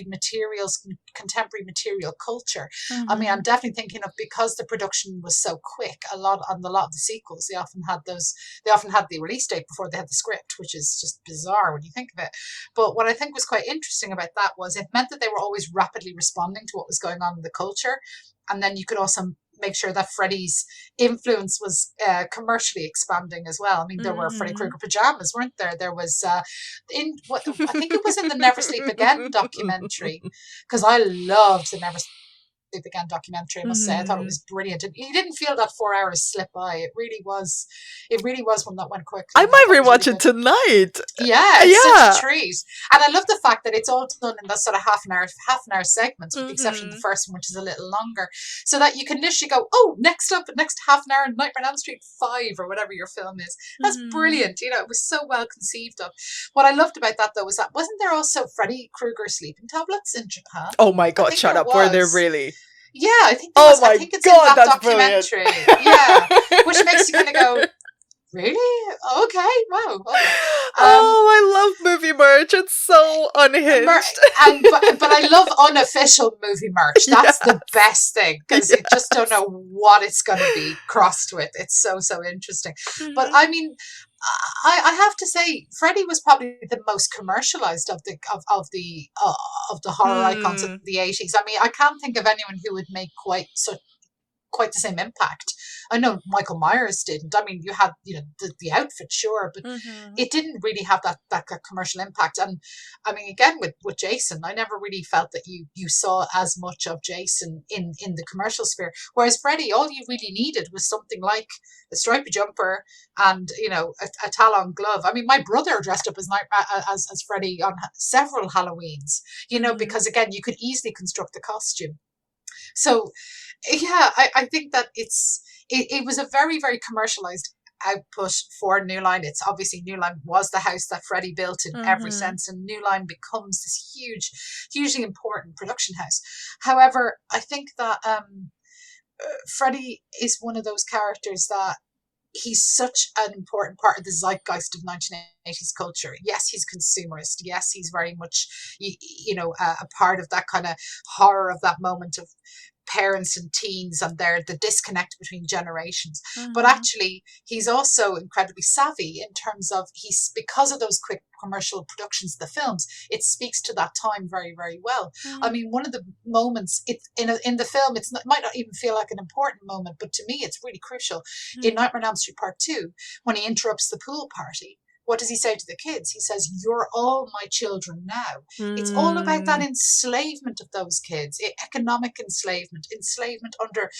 materials, contemporary material culture. I mean, I'm definitely thinking of, because the production was so quick, a lot of the sequels, they often had the release date before they had the script, which is just bizarre when you think of it. But what I think was quite interesting about that was it meant that they were always rapidly responding to what was going on in the culture. And then you could also make sure that Freddy's influence was commercially expanding as well. I mean, there were Freddy Krueger pajamas, weren't there? There was I think it was in the Never Sleep Again documentary, because I loved the Never Sleep Again documentary, I must say. I thought it was brilliant. And you didn't feel that 4 hours slip by. It really was one that went quickly. I might rewatch it tonight. Yeah, it's such a treat. And I love the fact that it's all done in that sort of half an hour segments, with the exception of the first one, which is a little longer, so that you can literally go, oh, next half an hour in Nightmare on Elm Street 5 or whatever your film is. That's brilliant. You know, it was so well conceived of. What I loved about that, though, was that wasn't there also Freddy Krueger sleeping tablets in Japan? Oh my God, shut up. Were there really? Yeah, I think there was. I think it's God, in that documentary. Yeah, which makes you kind of go, really? Okay, wow. I love movie merch. It's so unhinged. But I love unofficial movie merch. That's the best thing, because you just don't know what it's going to be crossed with. It's so interesting. But I mean, I have to say, Freddy was probably the most commercialized of the horror icons of the 80s. I mean, I can't think of anyone who would make quite the same impact. I know Michael Myers didn't. I mean, you had the outfit, sure, but it didn't really have that commercial impact. And I mean, again, with Jason, I never really felt that you saw as much of Jason in the commercial sphere. Whereas Freddy, all you really needed was something like a stripy jumper and a talon glove. I mean, my brother dressed up as Freddy on several Halloweens. Because again, you could easily construct the costume. So, yeah, I think that it was a very, very commercialized output for New Line. It's obviously New Line was the house that Freddy built in every sense, and New Line becomes this hugely important production house. However, I think that Freddy is one of those characters that he's such an important part of the zeitgeist of 1980s culture. Yes, he's consumerist. Yes, he's very much, a part of that kind of horror of that moment of parents and teens and the disconnect between generations. But actually, he's also incredibly savvy in terms of because of those quick commercial productions of the films, it speaks to that time very, very well. I mean, one of the moments in the film, it might not even feel like an important moment, but to me, it's really crucial. In Nightmare on Elm Street Part 2, when he interrupts the pool party, what does he say to the kids? He says, "You're all my children now." It's all about that enslavement of those kids, economic enslavement under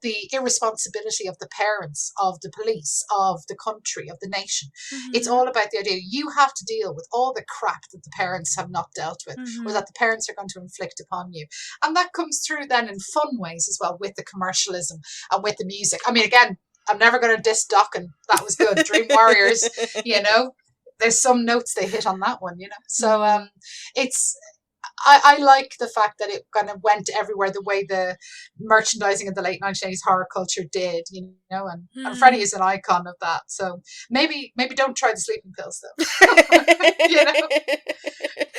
the irresponsibility of the parents, of the police, of the country, of the nation. It's all about the idea you have to deal with all the crap that the parents have not dealt with, or that the parents are going to inflict upon you. And that comes through then in fun ways as well, with the commercialism and with the music. I mean, again, I'm never going to diss Dokken. That was good. Dream Warriors, there's some notes they hit on that one, So I like the fact that it kind of went everywhere the way the merchandising of the late 1980s horror culture did, and Freddy is an icon of that. So maybe don't try the sleeping pills though.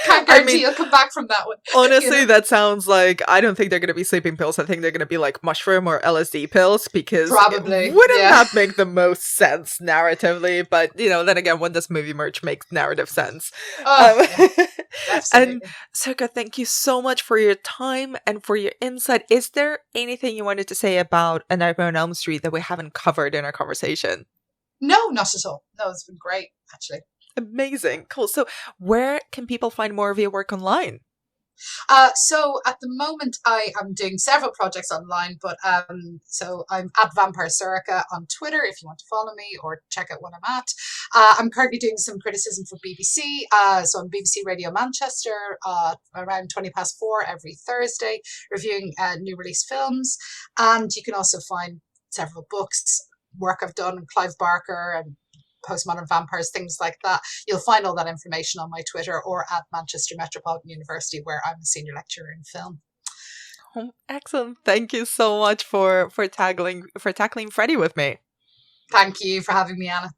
Can't guarantee you'll come back from that one. Honestly, that sounds like, I don't think they're going to be sleeping pills. I think they're going to be like mushroom or LSD pills, because probably wouldn't that make the most sense narratively? But then again, when does movie merch make narrative sense? And Circa, thank you so much for your time and for your insight. Is there anything you wanted to say about A Nightmare on Elm Street that we haven't covered in our conversation? No, not at all. No, it's been great, actually. Amazing. Cool. So where can people find more of your work online? So at the moment I am doing several projects online, but so I'm at Vampire Circa on Twitter if you want to follow me or check out what I'm at. I'm currently doing some criticism for BBC, so on BBC Radio Manchester around 4:20 every Thursday, reviewing new release films. And you can also find several books, work I've done, Clive Barker and Postmodern Vampires, things like that. You'll find all that information on my Twitter or at Manchester Metropolitan University, where I'm a senior lecturer in film. Oh, excellent. Thank you so much for tackling Freddy with me. Thank you for having me, Anna.